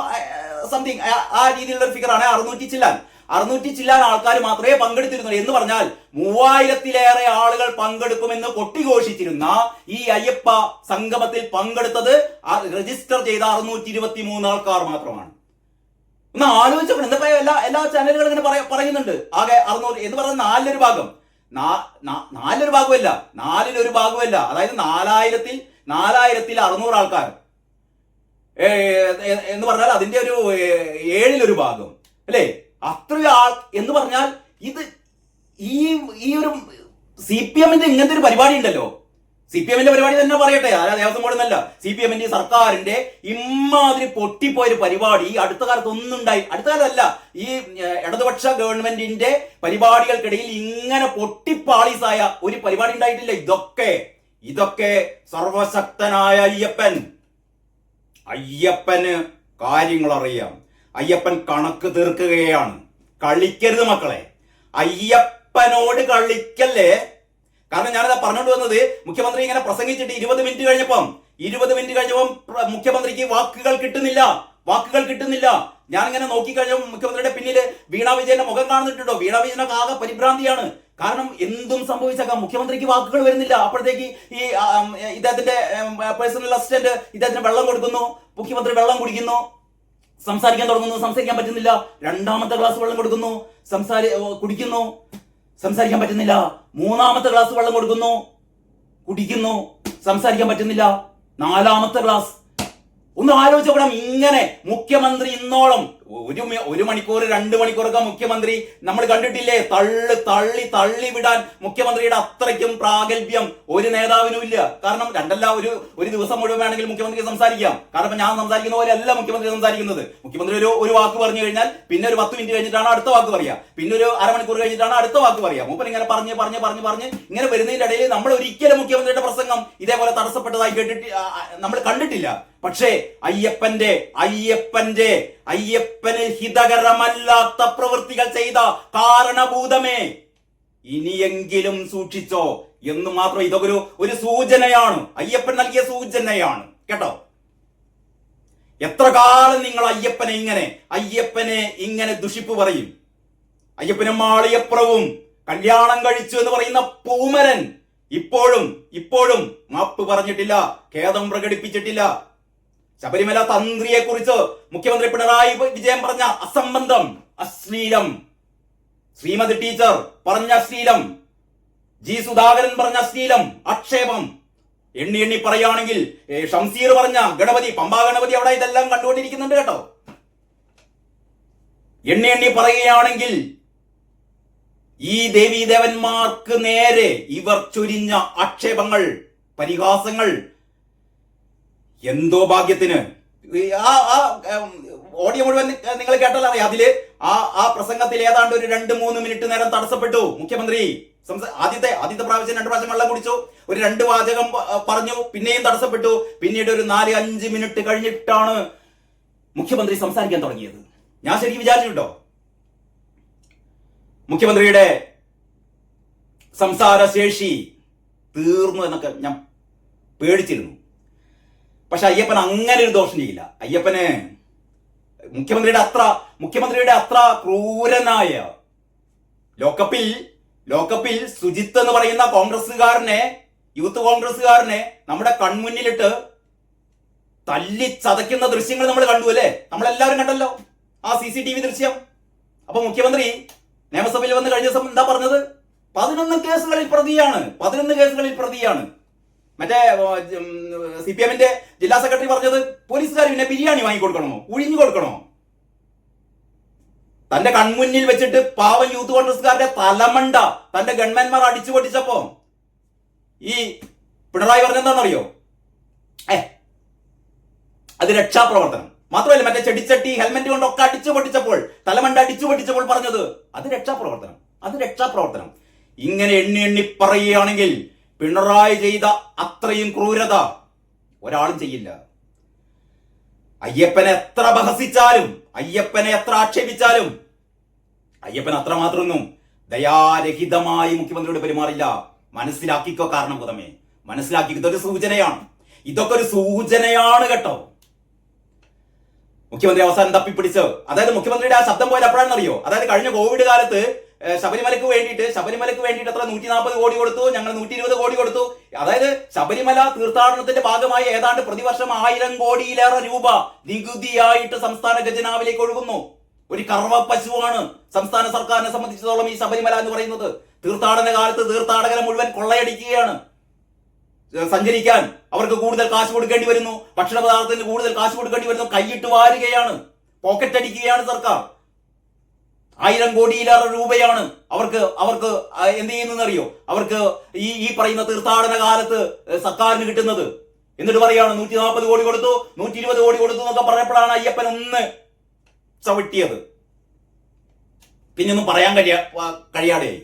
സംതിങ് ആ രീതിയിലുള്ള ഒരു ഫിഗറാണ്. 600 ചില്ലാൻ ആൾക്കാർ മാത്രമേ പങ്കെടുത്തിരുന്നുള്ളൂ. എന്ന് പറഞ്ഞാൽ 3000-ലേറെ ആളുകൾ പങ്കെടുക്കുമെന്ന് കൊട്ടിഘോഷിച്ചിരുന്ന ഈ അയ്യപ്പ സംഗമത്തിൽ പങ്കെടുത്തത് രജിസ്റ്റർ ചെയ്ത 623 ആൾക്കാർ മാത്രമാണ്. ഒന്ന് ആലോചിച്ചപ്പോൾ ഇന്നിപ്പോ എല്ലാ ചാനലുകളും ഇങ്ങനെ പറയുന്നുണ്ട് ആകെ 600 എന്ന് പറഞ്ഞാൽ നാലിലൊരു ഭാഗമല്ല. അതായത് 4600 ആൾക്കാർ എന്ന് പറഞ്ഞാൽ അതിന്റെ ഒരു 1/7 ഭാഗം അല്ലേ? അത്രയും ആൾ എന്ന് പറഞ്ഞാൽ ഇത് ഈ ഒരു CPM ഇങ്ങനത്തെ ഒരു പരിപാടി ഉണ്ടല്ലോ. CPM പരിപാടി തന്നെ പറയട്ടെ, ദേവസ്വം ബോർഡ് എന്നല്ല, CPM സർക്കാരിന്റെ ഇമ്മാതിരി പൊട്ടിപ്പോയൊരു പരിപാടി അടുത്ത കാലത്ത് അടുത്ത കാലത്തല്ല, ഈ ഇടതുപക്ഷ ഗവൺമെന്റിന്റെ പരിപാടികൾക്കിടയിൽ ഇങ്ങനെ പൊട്ടിപ്പാളീസായ ഒരു പരിപാടി ഉണ്ടായിട്ടില്ല. ഇതൊക്കെ സർവശക്തനായ അയ്യപ്പന് കാര്യങ്ങൾ അറിയാം. അയ്യപ്പൻ കണക്ക് തീർക്കുകയാണ്. കളിക്കരുത് മക്കളെ, അയ്യപ്പനോട് കളിക്കല്ലേ. കാരണം ഞാനത് പറഞ്ഞുകൊണ്ട് വന്നത്, മുഖ്യമന്ത്രി ഇങ്ങനെ പ്രസംഗിച്ചിട്ട് 20 മിനിറ്റ് കഴിഞ്ഞപ്പം മുഖ്യമന്ത്രിക്ക് വാക്കുകൾ കിട്ടുന്നില്ല. ഞാനിങ്ങനെ നോക്കിക്കഴിഞ്ഞപ്പോൾ മുഖ്യമന്ത്രിയുടെ പിന്നിൽ വീണ വിജയന്റെ മുഖം കാണുന്നിട്ടുണ്ടോ? വീണ വിജയനൊക്കെ ആകെ പരിഭ്രാന്തിയാണ്. കാരണം എന്തും സംഭവിച്ചേക്കാം, മുഖ്യമന്ത്രിക്ക് വാക്കുകൾ വരുന്നില്ല. അപ്പോഴത്തേക്ക് ഈ ഇദ്ദേഹത്തിന്റെ പേഴ്സണൽ അസിസ്റ്റന്റ് ഇദ്ദേഹത്തിന് വെള്ളം കൊടുക്കുന്നു, മുഖ്യമന്ത്രി വെള്ളം കുടിക്കുന്നു, സംസാരിക്കാൻ തുടങ്ങുന്നു, സംസാരിക്കാൻ പറ്റുന്നില്ല. 2ാമത്തെ ഗ്ലാസ് വെള്ളം കൊടുക്കുന്നു, കുടിക്കുന്നു, സംസാരിക്കാൻ പറ്റുന്നില്ല. 3ാമത്തെ ഗ്ലാസ് വെള്ളം കൊടുക്കുന്നു, കുടിക്കുന്നു, സംസാരിക്കാൻ പറ്റുന്നില്ല. 4ാമത്തെ ഗ്ലാസ്. ഒന്ന് ആലോചിച്ചോക്കണം. ഇങ്ങനെ മുഖ്യമന്ത്രി ഇന്നോളം 1 മണിക്കൂർ 2 മണിക്കൂറൊക്കെ മുഖ്യമന്ത്രി നമ്മൾ കണ്ടിട്ടില്ലേ? തള്ളി വിടാൻ മുഖ്യമന്ത്രിയുടെ അത്രയ്ക്കും പ്രാഗൽഭ്യം ഒരു നേതാവിനും ഇല്ല. കാരണം ഒരു ദിവസം മുഴുവൻ വേണമെങ്കിൽ മുഖ്യമന്ത്രി സംസാരിക്കാം. കാരണം ഞാൻ സംസാരിക്കുന്ന പോലെ അല്ല മുഖ്യമന്ത്രി സംസാരിക്കുന്നത്. മുഖ്യമന്ത്രി ഒരു വാക്ക് പറഞ്ഞു കഴിഞ്ഞാൽ പിന്നെ ഒരു 10 മിനിറ്റ് കഴിഞ്ഞിട്ടാണ് അടുത്ത വാക്ക് പറയുക, പിന്നെ ഒരു അരമണിക്കൂർ കഴിഞ്ഞിട്ടാണ് അടുത്ത വാക്ക് പറയുക. മൂപ്പൻ ഇങ്ങനെ പറഞ്ഞ് ഇങ്ങനെ വരുന്നതിന്റെ ഇടയിൽ നമ്മൾ ഒരിക്കലും മുഖ്യമന്ത്രിയുടെ പ്രസംഗം ഇതേപോലെ തടസ്സപ്പെട്ടതായി നമ്മൾ കണ്ടിട്ടില്ല. പക്ഷേ അയ്യപ്പന് ഹിതകരമല്ലാത്ത പ്രവൃത്തികൾ ചെയ്ത കാരണഭൂതമേ, ഇനിയെങ്കിലും സൂക്ഷിച്ചോ എന്ന് മാത്രം. ഇതൊക്കെ ഒരു സൂചനയാണ്, അയ്യപ്പൻ നൽകിയ സൂചനയാണ് കേട്ടോ. എത്ര കാലം നിങ്ങൾ അയ്യപ്പനെ ഇങ്ങനെ ദുഷിപ്പ് പറയും? അയ്യപ്പനും മാളിയപ്പുറവും കല്യാണം കഴിച്ചു എന്ന് പറയുന്ന പൂമരൻ ഇപ്പോഴും മാപ്പ് പറഞ്ഞിട്ടില്ല, ഖേദം പ്രകടിപ്പിച്ചിട്ടില്ല. ശബരിമല തന്ത്രിയെ കുറിച്ച് മുഖ്യമന്ത്രി പിണറായി വിജയൻ പറഞ്ഞ അസംബന്ധം, അശ്ലീലം, ശ്രീമതി ടീച്ചർ പറഞ്ഞ അശ്ലീലം, ജി സുധാകരൻ പറഞ്ഞ അശ്ലീലം, ആക്ഷേപം എണ്ണി പറയുകയാണെങ്കിൽ ഷംസീർ പറഞ്ഞ ഗണപതി, പമ്പാ ഗണപതി അവിടെ ഇതെല്ലാം കണ്ടുകൊണ്ടിരിക്കുന്നുണ്ട് കേട്ടോ. എണ്ണി പറയുകയാണെങ്കിൽ ഈ ദേവീദേവന്മാർക്ക് നേരെ ഇവർ ചൊരിഞ്ഞ ആക്ഷേപങ്ങൾ, പരിഹാസങ്ങൾ, എന്തോ ഭാഗ്യത്തിന് ഓഡിയോ മുഴുവൻ നിങ്ങൾ കേട്ടല്ലോ അറിയാം. അതില് ആ പ്രസംഗത്തിൽ ഏതാണ്ട് ഒരു 2-3 മിനിറ്റ് നേരം തടസ്സപ്പെട്ടു മുഖ്യമന്ത്രി. ആദ്യത്തെ പ്രാവശ്യം 2 പ്രാവശ്യം വെള്ളം കുടിച്ചു, ഒരു 2 വാചകം പറഞ്ഞു, പിന്നെയും തടസ്സപ്പെട്ടു. പിന്നീട് ഒരു 4-5 മിനിറ്റ് കഴിഞ്ഞിട്ടാണ് മുഖ്യമന്ത്രി സംസാരിക്കാൻ തുടങ്ങിയത്. ഞാൻ ശരിക്കും വിചാരിച്ചിട്ടോ, മുഖ്യമന്ത്രിയുടെ സംസാര ശേഷി തീർന്നു എന്നൊക്കെ ഞാൻ പേടിച്ചിരുന്നു. പക്ഷെ അയ്യപ്പൻ അങ്ങനെ ഒരു ദോഷം ചെയ്യില്ല. അയ്യപ്പന് മുഖ്യമന്ത്രിയുടെ അത്ര ക്രൂരനായ ലോക്കപ്പിൽ സുജിത്ത് എന്ന് പറയുന്ന കോൺഗ്രസ്സുകാരനെ, യൂത്ത് കോൺഗ്രസ്സുകാരനെ നമ്മുടെ കൺമുന്നിലിട്ട് തല്ലി ചതയ്ക്കുന്ന ദൃശ്യങ്ങൾ നമ്മൾ കണ്ടു അല്ലേ? നമ്മളെല്ലാവരും കണ്ടല്ലോ ആ CCTV ദൃശ്യം. അപ്പൊ മുഖ്യമന്ത്രി നിയമസഭയിൽ വന്ന് കഴിഞ്ഞ ദിവസം എന്താ പറഞ്ഞത്? 11 കേസുകളിൽ പ്രതിയാണ്. മറ്റേ CPM-ന്റെ ജില്ലാ സെക്രട്ടറി പറഞ്ഞത് പോലീസുകാർ പിന്നെ ബിരിയാണി വാങ്ങിക്കൊടുക്കണമോ, ഉഴിഞ്ഞു കൊടുക്കണമോ? തന്റെ കൺമുന്നിൽ വെച്ചിട്ട് പാവം യൂത്ത് കോൺഗ്രസ്സുകാരുടെ തലമണ്ട തന്റെ ഗവൺമെന്റ്മാർ അടിച്ചു പൊട്ടിച്ചപ്പോ ഈ പിണറായി പറഞ്ഞെന്താണെന്നറിയോ? അത് രക്ഷാപ്രവർത്തനം. മാത്രമല്ല മറ്റേ ചെടിച്ചട്ടി ഹെൽമെറ്റ് കൊണ്ടൊക്കെ അടിച്ചു പൊട്ടിച്ചപ്പോൾ, തലമണ്ട അടിച്ചു പൊട്ടിച്ചപ്പോൾ പറഞ്ഞത് അത് രക്ഷാപ്രവർത്തനം. ഇങ്ങനെ എണ്ണി പറയുകയാണെങ്കിൽ പിണറായി ചെയ്ത അത്രയും ക്രൂരത ഒരാളും ചെയ്യില്ല. അയ്യപ്പനെ എത്ര ബഹസിച്ചാലും, അയ്യപ്പനെ എത്ര ആക്ഷേപിച്ചാലും അയ്യപ്പൻ അത്രമാത്രമൊന്നും ദയാരഹിതമായി മുഖ്യമന്ത്രിയോട് പെരുമാറില്ല. മനസ്സിലാക്കിക്കോ കാരണഭൂതമേ, മനസ്സിലാക്കി. ഇതൊക്കെ ഒരു സൂചനയാണ് കേട്ടോ. മുഖ്യമന്ത്രി അവസാനം തപ്പിപ്പിടിച്ച്, അതായത് മുഖ്യമന്ത്രിയുടെ ആ ശബ്ദം പോയത് എപ്പോഴാണെന്നറിയോ? അതായത് കഴിഞ്ഞ കോവിഡ് കാലത്ത് ശബരിമലക്ക് വേണ്ടിയിട്ട് എത്ര 140 കോടി കൊടുത്തു, ഞങ്ങൾ 120 കോടി കൊടുത്തു. അതായത് ശബരിമല തീർത്ഥാടനത്തിന്റെ ഭാഗമായി ഏതാണ്ട് പ്രതിവർഷം 1000 കോടിയിലേറെ രൂപ നികുതിയായിട്ട് സംസ്ഥാന ഖജനാവിലേക്ക് ഒഴുകുന്നു. ഒരു കറവ പശുവാണ് സംസ്ഥാന സർക്കാരിനെ സംബന്ധിച്ചിടത്തോളം ഈ ശബരിമല എന്ന് പറയുന്നത്. തീർത്ഥാടന കാലത്ത് തീർത്ഥാടകരെ മുഴുവൻ കൊള്ളയടിക്കുകയാണ്. സഞ്ചരിക്കാൻ അവർക്ക് കൂടുതൽ കാശ് കൊടുക്കേണ്ടി വരുന്നു, ഭക്ഷണ പദാർത്ഥത്തിന് കൂടുതൽ കാശ് കൊടുക്കേണ്ടി വരുന്നു, കൈയിട്ട് വാരുകയാണ്, പോക്കറ്റ് അടിക്കുകയാണ് സർക്കാർ. 1000 കോടിയിലേറെ രൂപയാണ് അവർക്ക് എന്ത് ചെയ്യുന്നറിയോ? അവർക്ക് ഈ പറയുന്ന തീർത്ഥാടന കാലത്ത് സർക്കാരിന് കിട്ടുന്നത്. എന്നിട്ട് പറയാണ് 140 കോടി കൊടുത്തു, 120 കോടി കൊടുത്തു എന്നൊക്കെ പറഞ്ഞപ്പോഴാണ് അയ്യപ്പൻ ഒന്ന് ചവിട്ടിയത്. പിന്നെ ഒന്നും പറയാൻ കഴിയാതെയായി.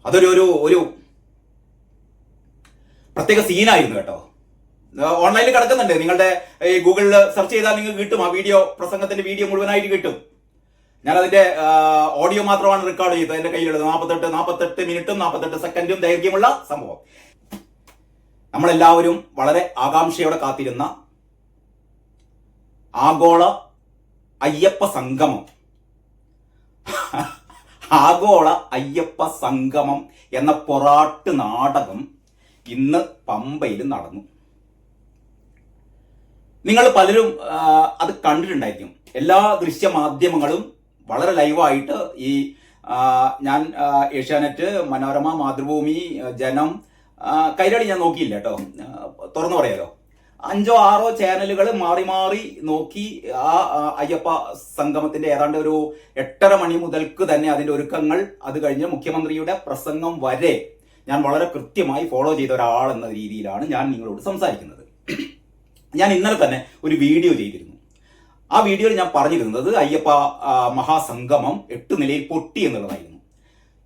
അതൊരു പ്രത്യേക സീനായിരുന്നു കേട്ടോ. ഓൺലൈനിൽ കിടക്കുന്നുണ്ട്, നിങ്ങളുടെ ഈ ഗൂഗിളിൽ സെർച്ച് ചെയ്താൽ നിങ്ങൾക്ക് കിട്ടും. ആ പ്രസംഗത്തിന്റെ വീഡിയോ മുഴുവനായിട്ട് കിട്ടും. ഞാനതിന്റെ ഓഡിയോ മാത്രമാണ് റെക്കോർഡ് ചെയ്തത്. എന്റെ കയ്യിലുള്ളത് 48 മിനിറ്റും 48 സെക്കൻഡും ദൈർഘ്യമുള്ള സംഭവം. നമ്മളെല്ലാവരും വളരെ ആകാംക്ഷയോടെ കാത്തിരുന്ന ആഗോള അയ്യപ്പ സംഗമം എന്ന പൊറാട്ട് നാടകം ഇന്ന് പമ്പയിൽ നടന്നു. നിങ്ങൾ പലരും അത് കണ്ടിട്ടുണ്ടായിരിക്കും. എല്ലാ ദൃശ്യമാധ്യമങ്ങളും വളരെ ലൈവായിട്ട് ഞാൻ ഏഷ്യാനെറ്റ്, മനോരമ, മാതൃഭൂമി, ജനം, കൈരളി ഞാൻ നോക്കിയില്ല കേട്ടോ, തുറന്നു പറയാലോ, 5 or 6 ചാനലുകൾ മാറി മാറി നോക്കി ആ അയ്യപ്പ സംഗമത്തിന്റെ ഏതാണ്ട് ഒരു 8:30 മണി മുതൽക്ക് തന്നെ അതിന്റെ ഒരുക്കങ്ങൾ, അത് കഴിഞ്ഞ് മുഖ്യമന്ത്രിയുടെ പ്രസംഗം വരെ ഞാൻ വളരെ കൃത്യമായി ഫോളോ ചെയ്ത ഒരാൾ എന്ന രീതിയിലാണ് ഞാൻ നിങ്ങളോട് സംസാരിക്കുന്നത്. ഞാൻ ഇന്നലെ തന്നെ ഒരു വീഡിയോ ചെയ്തിരുന്നു. ആ വീഡിയോയിൽ ഞാൻ പറഞ്ഞിരുന്നത് അയ്യപ്പ മഹാസംഗമം 8 നിലയിൽ പൊട്ടി എന്നുള്ളതായിരുന്നു.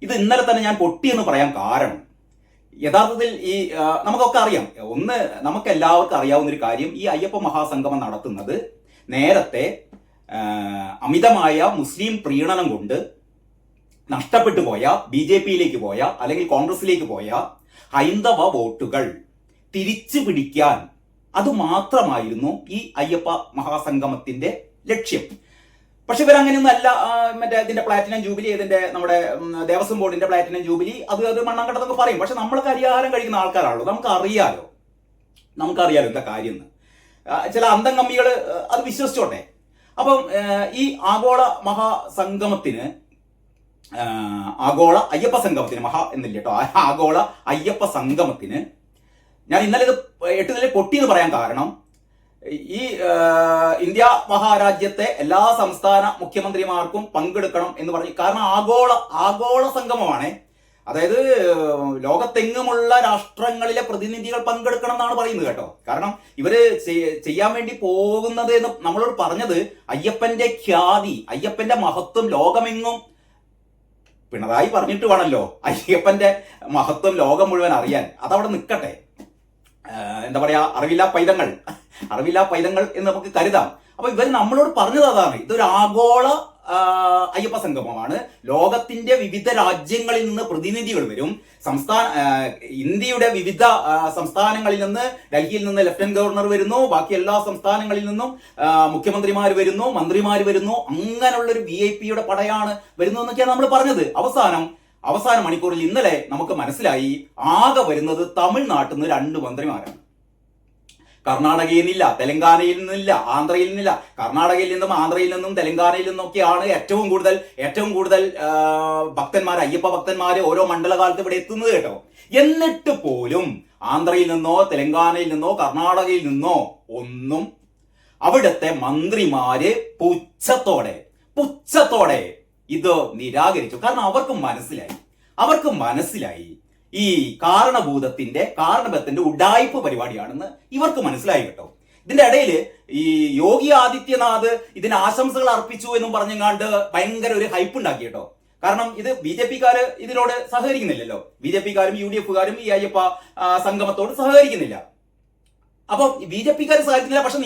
ഇത് ഇന്നലെ തന്നെ ഞാൻ പൊട്ടി എന്ന് പറയാൻ കാരണം, യഥാർത്ഥത്തിൽ നമുക്കൊക്കെ അറിയാം, നമുക്ക് എല്ലാവർക്കും അറിയാവുന്ന ഒരു കാര്യം, ഈ അയ്യപ്പ മഹാസംഗമം നടത്തുന്നത് നേരത്തെ അമിതമായ മുസ്ലിം പ്രീണനം കൊണ്ട് നഷ്ടപ്പെട്ടു പോയ, BJP-യിലേക്ക് പോയ അല്ലെങ്കിൽ കോൺഗ്രസിലേക്ക് പോയ ഹൈന്ദവ വോട്ടുകൾ തിരിച്ചു പിടിക്കാൻ അതുമാത്രമായിരുന്നു ഈ അയ്യപ്പ മഹാസംഗമത്തിന്റെ ലക്ഷ്യം. പക്ഷെ ഇവരങ്ങനെയൊന്നും അല്ല. മറ്റേ ഇതിന്റെ പ്ലാറ്റിനം ജൂബിലി, ഇതിന്റെ നമ്മുടെ ദേവസ്വം ബോർഡിന്റെ പ്ലാറ്റിനം ജൂബിലി, അത് മണ്ണാങ്കട്ടതൊക്കെ പറയും. പക്ഷെ നമ്മൾ കരിയാഹാരം കഴിക്കുന്ന ആൾക്കാരാണല്ലോ, നമുക്കറിയാലോ എന്താ കാര്യം എന്ന്. ചില അന്തം കമ്മികൾ അത് വിശ്വസിച്ചോട്ടെ. അപ്പം ഈ ആഗോള മഹാസംഗമത്തിന്, ആഗോള അയ്യപ്പ സംഗമത്തിന്, മഹാ എന്നില്ല കേട്ടോ, ആഗോള അയ്യപ്പ സംഗമത്തിന് ഞാൻ ഇന്നലെ ഇത് 8 നില പൊട്ടി എന്ന് പറയാൻ കാരണം, ഈ ഇന്ത്യ മഹാരാജ്യത്തെ എല്ലാ സംസ്ഥാന മുഖ്യമന്ത്രിമാർക്കും പങ്കെടുക്കണം എന്ന് പറഞ്ഞു. കാരണം ആഗോള സംഗമമാണ്. അതായത് ലോകത്തെങ്ങുമുള്ള രാഷ്ട്രങ്ങളിലെ പ്രതിനിധികൾ പങ്കെടുക്കണം എന്നാണ് പറയുന്നത് കേട്ടോ. കാരണം ഇവര് ചെയ്യാൻ വേണ്ടി പോകുന്നത് എന്ന് നമ്മളോട് പറഞ്ഞത്, അയ്യപ്പന്റെ ഖ്യാതി, അയ്യപ്പന്റെ മഹത്വം ലോകമെങ്ങും, പിണറായി പറഞ്ഞിട്ട് വേണമല്ലോ അയ്യപ്പന്റെ മഹത്വം ലോകം മുഴുവൻ അറിയാൻ. അതവിടെ നിൽക്കട്ടെ, എന്താ പറയാ, അറിവില്ലാ പൈതങ്ങൾ എന്ന് നമുക്ക് കരുതാം. അപ്പൊ ഇവർ നമ്മളോട് പറഞ്ഞത് അതാണ്, ഇതൊരു ആഗോള അയ്യപ്പ സംഗമമാണ്. ലോകത്തിന്റെ വിവിധ രാജ്യങ്ങളിൽ നിന്ന് പ്രതിനിധികൾ വരും. ഇന്ത്യയുടെ വിവിധ സംസ്ഥാനങ്ങളിൽ നിന്ന്, ഡൽഹിയിൽ നിന്ന് ലഫ്റ്റനന്റ് ഗവർണർ വരുന്നു, ബാക്കി എല്ലാ സംസ്ഥാനങ്ങളിൽ നിന്നും മുഖ്യമന്ത്രിമാർ വരുന്നു, മന്ത്രിമാർ വരുന്നു. അങ്ങനെയുള്ളൊരു VIP യുടെ പടയാണ് വരുന്നതെന്നൊക്കെയാണ് നമ്മൾ പറഞ്ഞത്. അവസാന മണിക്കൂറിൽ ഇന്നലെ നമുക്ക് മനസ്സിലായി ആകെ വരുന്നത് തമിഴ്നാട്ടിൽ നിന്ന് 2 മന്ത്രിമാരാണ്. കർണാടകയിൽ നിന്നില്ല, തെലങ്കാനയിൽ നിന്നില്ല, ആന്ധ്രയിൽ നിന്നില്ല. കർണാടകയിൽ നിന്നും ആന്ധ്രയിൽ നിന്നും തെലങ്കാനയിൽ നിന്നൊക്കെയാണ് ഏറ്റവും കൂടുതൽ ഭക്തന്മാർ, അയ്യപ്പ ഭക്തന്മാര് ഓരോ മണ്ഡലകാലത്ത് ഇവിടെ എത്തുന്നത് കേട്ടോ. എന്നിട്ട് പോലും ആന്ധ്രയിൽ നിന്നോ തെലങ്കാനയിൽ നിന്നോ കർണാടകയിൽ നിന്നോ ഒന്നും അവിടുത്തെ മന്ത്രിമാര് പുച്ഛത്തോടെ ഇത് നിരാകരിച്ചു. കാരണം അവർക്ക് മനസ്സിലായി ഈ കാരണഭത്തിന്റെ ഉഡായിപ്പ് പരിപാടിയാണെന്ന് ഇവർക്ക് മനസ്സിലായി കേട്ടോ. ഇതിന്റെ ഇടയിൽ ഈ യോഗി ആദിത്യനാഥ് ഇതിന് ആശംസകൾ അർപ്പിച്ചു എന്നും പറഞ്ഞങ്ങാണ്ട് ഭയങ്കര ഒരു ഹൈപ്പ് ഉണ്ടാക്കി കേട്ടോ. കാരണം ഇത് BJP-ക്കാര് ഇതിനോട് സഹകരിക്കുന്നില്ലല്ലോ. BJP-ക്കാരും UDF-കാരും ഈ അയ്യപ്പ സംഗമത്തോട് സഹകരിക്കുന്നില്ല. അപ്പൊ BJP-ക്കാർ സഹായിക്കുന്നില്ല. പക്ഷെ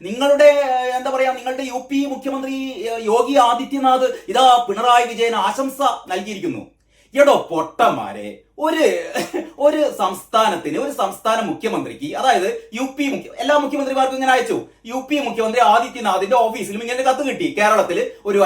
നിങ്ങളുടെ എന്താ പറയാ, നിങ്ങളുടെ UP മുഖ്യമന്ത്രി യോഗി ആദിത്യനാഥ് ഇതാ പിണറായി വിജയൻ ആശംസ നൽകിയിരിക്കുന്നു. എടോ പൊട്ടന്മാരെ, ഒരു സംസ്ഥാന മുഖ്യമന്ത്രിക്ക്, അതായത് എല്ലാ മുഖ്യമന്ത്രിമാർക്കും ഇങ്ങനെ അയച്ചു. UP മുഖ്യമന്ത്രി ആദിത്യനാഥിന്റെ ഓഫീസിലും ഇങ്ങനെ കത്ത് കിട്ടി. കേരളത്തിൽ ഒരു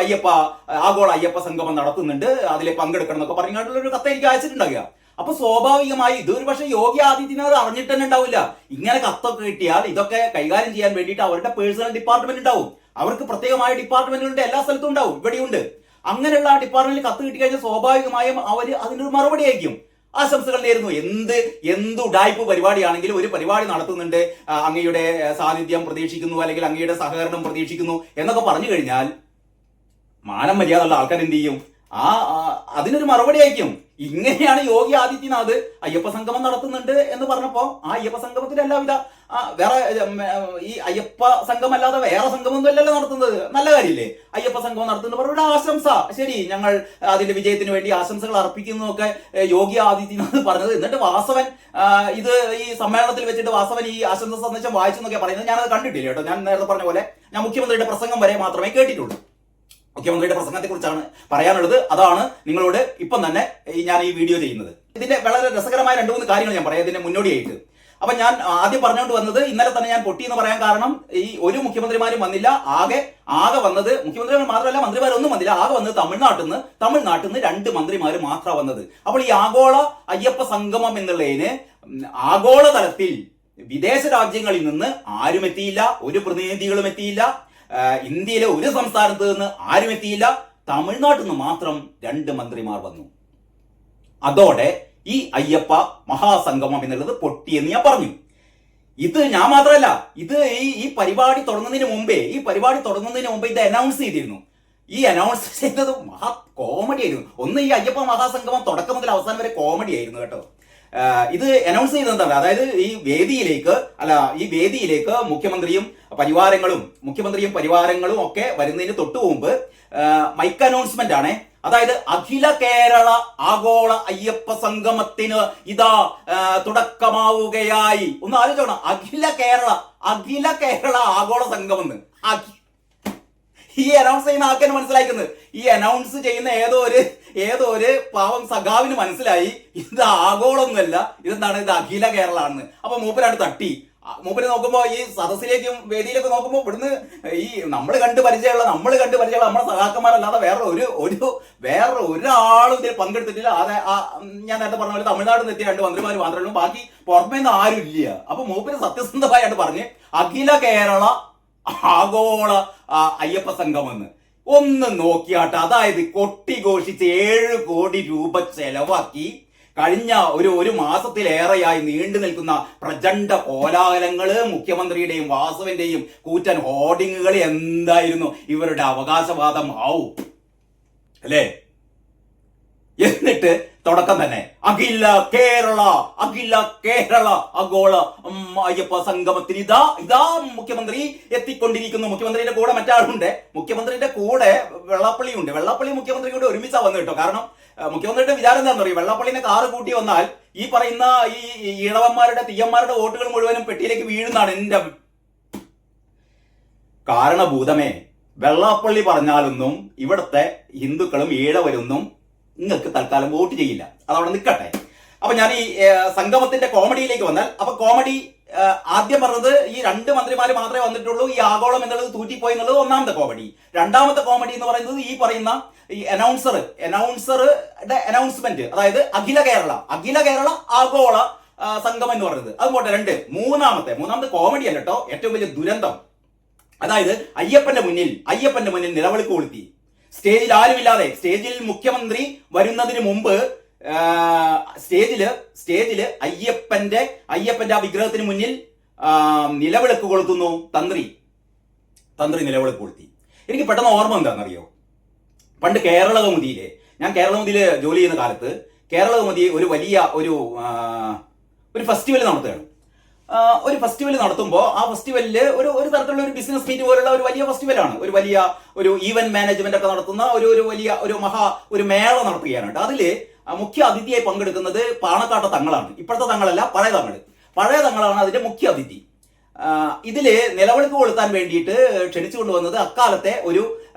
ആഗോള അയ്യപ്പ സംഗമം നടത്തുന്നുണ്ട്, അതിലെ പങ്കെടുക്കണം എന്നൊക്കെ പറഞ്ഞുകൊണ്ടുള്ള ഒരു കത്ത് എനിക്ക് അയച്ചിട്ടുണ്ടാകുക. അപ്പൊ സ്വാഭാവികമായി ഇതൊരു പക്ഷെ യോഗി ആദിത്യനാഥ് അറിഞ്ഞിട്ട് തന്നെ ഉണ്ടാവില്ല. ഇങ്ങനെ കത്തൊക്കെ കിട്ടിയാൽ ഇതൊക്കെ കൈകാര്യം ചെയ്യാൻ വേണ്ടിയിട്ട് അവരുടെ പേഴ്സണൽ ഡിപ്പാർട്ട്മെന്റ് ഉണ്ടാവും. അവർക്ക് പ്രത്യേകമായ ഡിപ്പാർട്ട്മെന്റുകളുണ്ട്, എല്ലാ സ്ഥലത്തും ഉണ്ടാവും, ഇവിടെയുണ്ട്. അങ്ങനെയുള്ള ആ ഡിപ്പാർട്ട്മെന്റിൽ കത്ത് കിട്ടിക്കഴിഞ്ഞാൽ സ്വാഭാവികമായും അവർ അതിനൊരു മറുപടി ആയിരിക്കും. ആശംസകൾ നേരുന്നു. എന്ത് ഉഡായിപ്പ് പരിപാടിയാണെങ്കിലും ഒരു പരിപാടി നടത്തുന്നുണ്ട്, അങ്ങയുടെ സാന്നിധ്യം പ്രതീക്ഷിക്കുന്നു, അല്ലെങ്കിൽ അങ്ങയുടെ സഹകരണം പ്രതീക്ഷിക്കുന്നു എന്നൊക്കെ പറഞ്ഞു കഴിഞ്ഞാൽ മാനം മര്യാദയുള്ള ആൾക്കാർ എന്ത് ചെയ്യും? അതിനൊരു മറുപടി അയക്കും. ഇങ്ങനെയാണ് യോഗി ആദിത്യനാഥ് അയ്യപ്പ സംഗമം നടത്തുന്നുണ്ട് എന്ന് പറഞ്ഞപ്പോ ആ അയ്യപ്പ സംഗമത്തിൽ എല്ലാവിധ വേറെ ഈ അയ്യപ്പ സംഘമല്ലാതെ വേറെ സംഗമൊന്നും അല്ലല്ലോ നടത്തുന്നത്. നല്ല കാര്യമില്ലേ? അയ്യപ്പ സംഗമം നടത്തുന്ന പറഞ്ഞ ആശംസ, ശരി, ഞങ്ങൾ അതിന്റെ വിജയത്തിന് വേണ്ടി ആശംസകൾ അർപ്പിക്കുന്നതൊക്കെ യോഗി ആദിത്യനാഥ് പറഞ്ഞത്. എന്നിട്ട് വാസവൻ ഇത് ഈ സമ്മേളനത്തിൽ വെച്ചിട്ട് വാസവൻ ഈ ആശംസ സന്ദേശം വായിച്ചു എന്നൊക്കെ പറയുന്നത് ഞാനത് കണ്ടിട്ടില്ല കേട്ടോ. ഞാൻ നേരത്തെ പറഞ്ഞ പോലെ ഞാൻ മുഖ്യമന്ത്രിയുടെ പ്രസംഗം വരെ മാത്രമേ കേട്ടിട്ടുള്ളൂ. മുഖ്യമന്ത്രിയുടെ പ്രസംഗത്തെ കുറിച്ചാണ് പറയാനുള്ളത്. അതാണ് നിങ്ങളോട് ഇപ്പം തന്നെ ഞാൻ ഈ വീഡിയോ ചെയ്യുന്നത്. ഇതിന്റെ വളരെ രസകരമായ 2-3 കാര്യങ്ങൾ ഞാൻ പറയാം ഇതിന്റെ മുന്നോടിയായിട്ട്. അപ്പൊ ഞാൻ ആദ്യം പറഞ്ഞുകൊണ്ട് വന്നത്, ഇന്നലെ തന്നെ ഞാൻ പൊട്ടി എന്ന് പറയാൻ കാരണം, ഈ ഒരു മുഖ്യമന്ത്രിമാരും വന്നില്ല. ആകെ വന്നത് മുഖ്യമന്ത്രിമാർ മാത്രമല്ല, മന്ത്രിമാരൊന്നും വന്നില്ല. ആകെ വന്നത് തമിഴ്നാട്ടിൽ നിന്ന് 2 മന്ത്രിമാർ മാത്രമാണ് വന്നത്. അപ്പോൾ ഈ ആഗോള അയ്യപ്പ സംഗമം എന്നുള്ളതിന് ആഗോള തലത്തിൽ വിദേശ രാജ്യങ്ങളിൽ നിന്ന് ആരും എത്തിയില്ല, ഒരു പ്രതിനിധികളും എത്തിയില്ല. ഇന്ത്യയിലെ ഒരു സംസ്ഥാനത്ത് നിന്ന് ആരും എത്തിയില്ല. തമിഴ്നാട്ടിൽ നിന്ന് മാത്രം 2 മന്ത്രിമാർ വന്നു. അതോടെ ഈ അയ്യപ്പ മഹാസംഗമം എന്നുള്ളത് പൊട്ടിയെന്ന് ഞാൻ പറഞ്ഞു. ഇത് ഞാൻ മാത്രമല്ല, ഇത് ഈ പരിപാടി തുടങ്ങുന്നതിന് മുമ്പേ ഇത് അനൗൺസ് ചെയ്തിരുന്നു. ഈ അനൗൺസ് ചെയ്തത് കോമഡി ആയിരുന്നു. ഒന്ന്, ഈ അയ്യപ്പ മഹാസംഗമം തുടക്കം മുതൽ അവസാനം വരെ കോമഡി ആയിരുന്നു കേട്ടോ. ഇത് അനൗൺസ് ചെയ്തെന്താണ്, അതായത് ഈ വേദിയിലേക്ക് മുഖ്യമന്ത്രിയും പരിവാരങ്ങളും ഒക്കെ വരുന്നതിന് തൊട്ടു മുമ്പ് മൈക്ക് അനൗൺസ്മെന്റ് ആണ്. അതായത് അഖില കേരള ആഗോള അയ്യപ്പ സംഗമത്തിന് ഇതാ തുടക്കമാവുകയായി. ഒന്ന് ആലോചിച്ചോണം, അഖില കേരള ആഗോള സംഗമം. ഈ അനൗൺസ് ചെയ്യുന്ന ആൾക്കാണ് മനസ്സിലാക്കുന്നത്. ഈ അനൗൺസ് ചെയ്യുന്ന ഏതോ ഒരു പാവം സഖാവിന് മനസ്സിലായി ഇത് ആഗോളമൊന്നുമല്ല, ഇതെന്താണ്, ഇത് അഖില കേരള ആണെന്ന്. അപ്പൊ മൂപ്പരാണ് തട്ടി. മൂപ്പര് നോക്കുമ്പോ ഈ സദസ്സിലേക്കും വേദിയിലേക്കും നോക്കുമ്പോ ഇവിടുന്ന് ഈ നമ്മൾ കണ്ട് പരിചയമുള്ള നമ്മുടെ സഖാക്കന്മാരല്ലാതെ വേറെ ഒരാളും ഇതിൽ പങ്കെടുത്തിട്ടില്ല. ഞാൻ നേരത്തെ പറഞ്ഞ പോലെ തമിഴ്നാട്ടിൽ നിന്ന് എത്തിയ 2 മന്ത്രിമാർ മാത്രമേ ഉള്ളൂ, ബാക്കി പുറമേന്ന് ആരും ഇല്ല. അപ്പൊ മൂപ്പര് സത്യസന്ധമായിട്ട് പറഞ്ഞ് അഖില കേരള ആഗോള അയ്യപ്പ സംഗമെന്ന് ഒന്ന് നോക്കിയാട്ടെ. അതായത് കൊട്ടിഘോഷിച്ച് 7 കോടി രൂപ ചെലവാക്കി കഴിഞ്ഞ ഒരു മാസത്തിലേറെയായി നീണ്ടു നിൽക്കുന്ന പ്രചണ്ഡ കോലാഹലങ്ങള്, മുഖ്യമന്ത്രിയുടെയും വാസവന്റെയും കൂറ്റൻ ഹോർഡിങ്ങുകൾ, എന്തായിരുന്നു ഇവരുടെ അവകാശവാദം അല്ലേ? എന്നിട്ട് തുടക്കം തന്നെ അഖില കേരള ആഗോള അയ്യപ്പ സംഗമത്തിന് ഇതാ മുഖ്യമന്ത്രി എത്തിക്കൊണ്ടിരിക്കുന്നു. മുഖ്യമന്ത്രിയുടെ കൂടെ മറ്റാളുണ്ട്, മുഖ്യമന്ത്രിയുടെ കൂടെ വെള്ളാപ്പള്ളി മുഖ്യമന്ത്രി കൂടെ ഒരുമിച്ചാ വന്നു കേട്ടോ. കാരണം മുഖ്യമന്ത്രിയുടെ വിചാരം എന്താണെന്ന് പറയും, വെള്ളാപ്പള്ളിനെ കാറ് കൂട്ടി വന്നാൽ ഈ പറയുന്ന ഈ ഇളവന്മാരുടെ തീയന്മാരുടെ വോട്ടുകൾ മുഴുവനും പെട്ടിയിലേക്ക് വീഴുന്നതാണ് എന്റെ കാരണഭൂതമേ. വെള്ളാപ്പള്ളി പറഞ്ഞാലൊന്നും ഇവിടുത്തെ ഹിന്ദുക്കളും ഈഴവരൊന്നും നിങ്ങൾക്ക് തൽക്കാലം വോട്ട് ചെയ്യില്ല. അതവിടെ നിൽക്കട്ടെ. അപ്പൊ ഞാൻ ഈ സംഗമത്തിന്റെ കോമഡിയിലേക്ക് വന്നാൽ, അപ്പൊ കോമഡി ആദ്യം പറഞ്ഞത് ഈ 2 മന്ത്രിമാര് മാത്രമേ വന്നിട്ടുള്ളൂ, ഈ ആഗോളം എന്നുള്ളത് തൂറ്റിപ്പോയി എന്നുള്ളത് ഒന്നാമത്തെ കോമഡി. രണ്ടാമത്തെ കോമഡി എന്ന് പറയുന്നത് ഈ പറയുന്ന ഈ അനൗൺസറുടെ അനൗൺസ്മെന്റ്, അതായത് അഖില കേരള ആഗോള സംഗമം എന്ന് പറയുന്നത്. അത് പോട്ടെ. മൂന്നാമത്തെ കോമഡി അല്ല കേട്ടോ, ഏറ്റവും വലിയ ദുരന്തം. അതായത് അയ്യപ്പന്റെ മുന്നിൽ നിലവിളിക്ക് കൊളുത്തി. സ്റ്റേജിൽ ആരുമില്ലാതെ, സ്റ്റേജിൽ മുഖ്യമന്ത്രി വരുന്നതിന് മുമ്പ് സ്റ്റേജില് അയ്യപ്പന്റെ ആ വിഗ്രഹത്തിന് മുന്നിൽ നിലവിളക്ക് കൊളുത്തുന്നു തന്ത്രി നിലവിളക്ക് കൊളുത്തി. എനിക്ക് പെട്ടെന്ന് ഓർമ്മ എന്താണെന്നറിയോ, പണ്ട് ഞാൻ കേരളകൗമുദിയിൽ ജോലി ചെയ്യുന്ന കാലത്ത് കേരളകൗമുദി ഒരു വലിയ ഒരു ഫെസ്റ്റിവൽ നടത്തുകയാണ്. ഒരു ഫെസ്റ്റിവൽ നടത്തുമ്പോൾ ആ ഫെസ്റ്റിവലില് ഒരു തരത്തിലുള്ള ഒരു ബിസിനസ് മീറ്റ് പോലുള്ള ഒരു വലിയ ഫെസ്റ്റിവലാണ്, ഒരു ഈവന്റ് മാനേജ്മെന്റ് ഒക്കെ നടത്തുന്ന ഒരു മേള നടത്തുകയാണ്. അതില് മുഖ്യ അതിഥിയായി പങ്കെടുക്കുന്നത് പാണക്കാട്ടെ തങ്ങളാണ്. ഇപ്പോഴത്തെ തങ്ങളല്ല, പഴയ തങ്ങളാണ് അതിന്റെ മുഖ്യ അതിഥി. ഇതില് നിലവിളക്ക് കൊളുത്താൻ വേണ്ടിയിട്ട് ക്ഷണിച്ചു കൊണ്ടുവന്നത് അക്കാലത്തെ ഒരു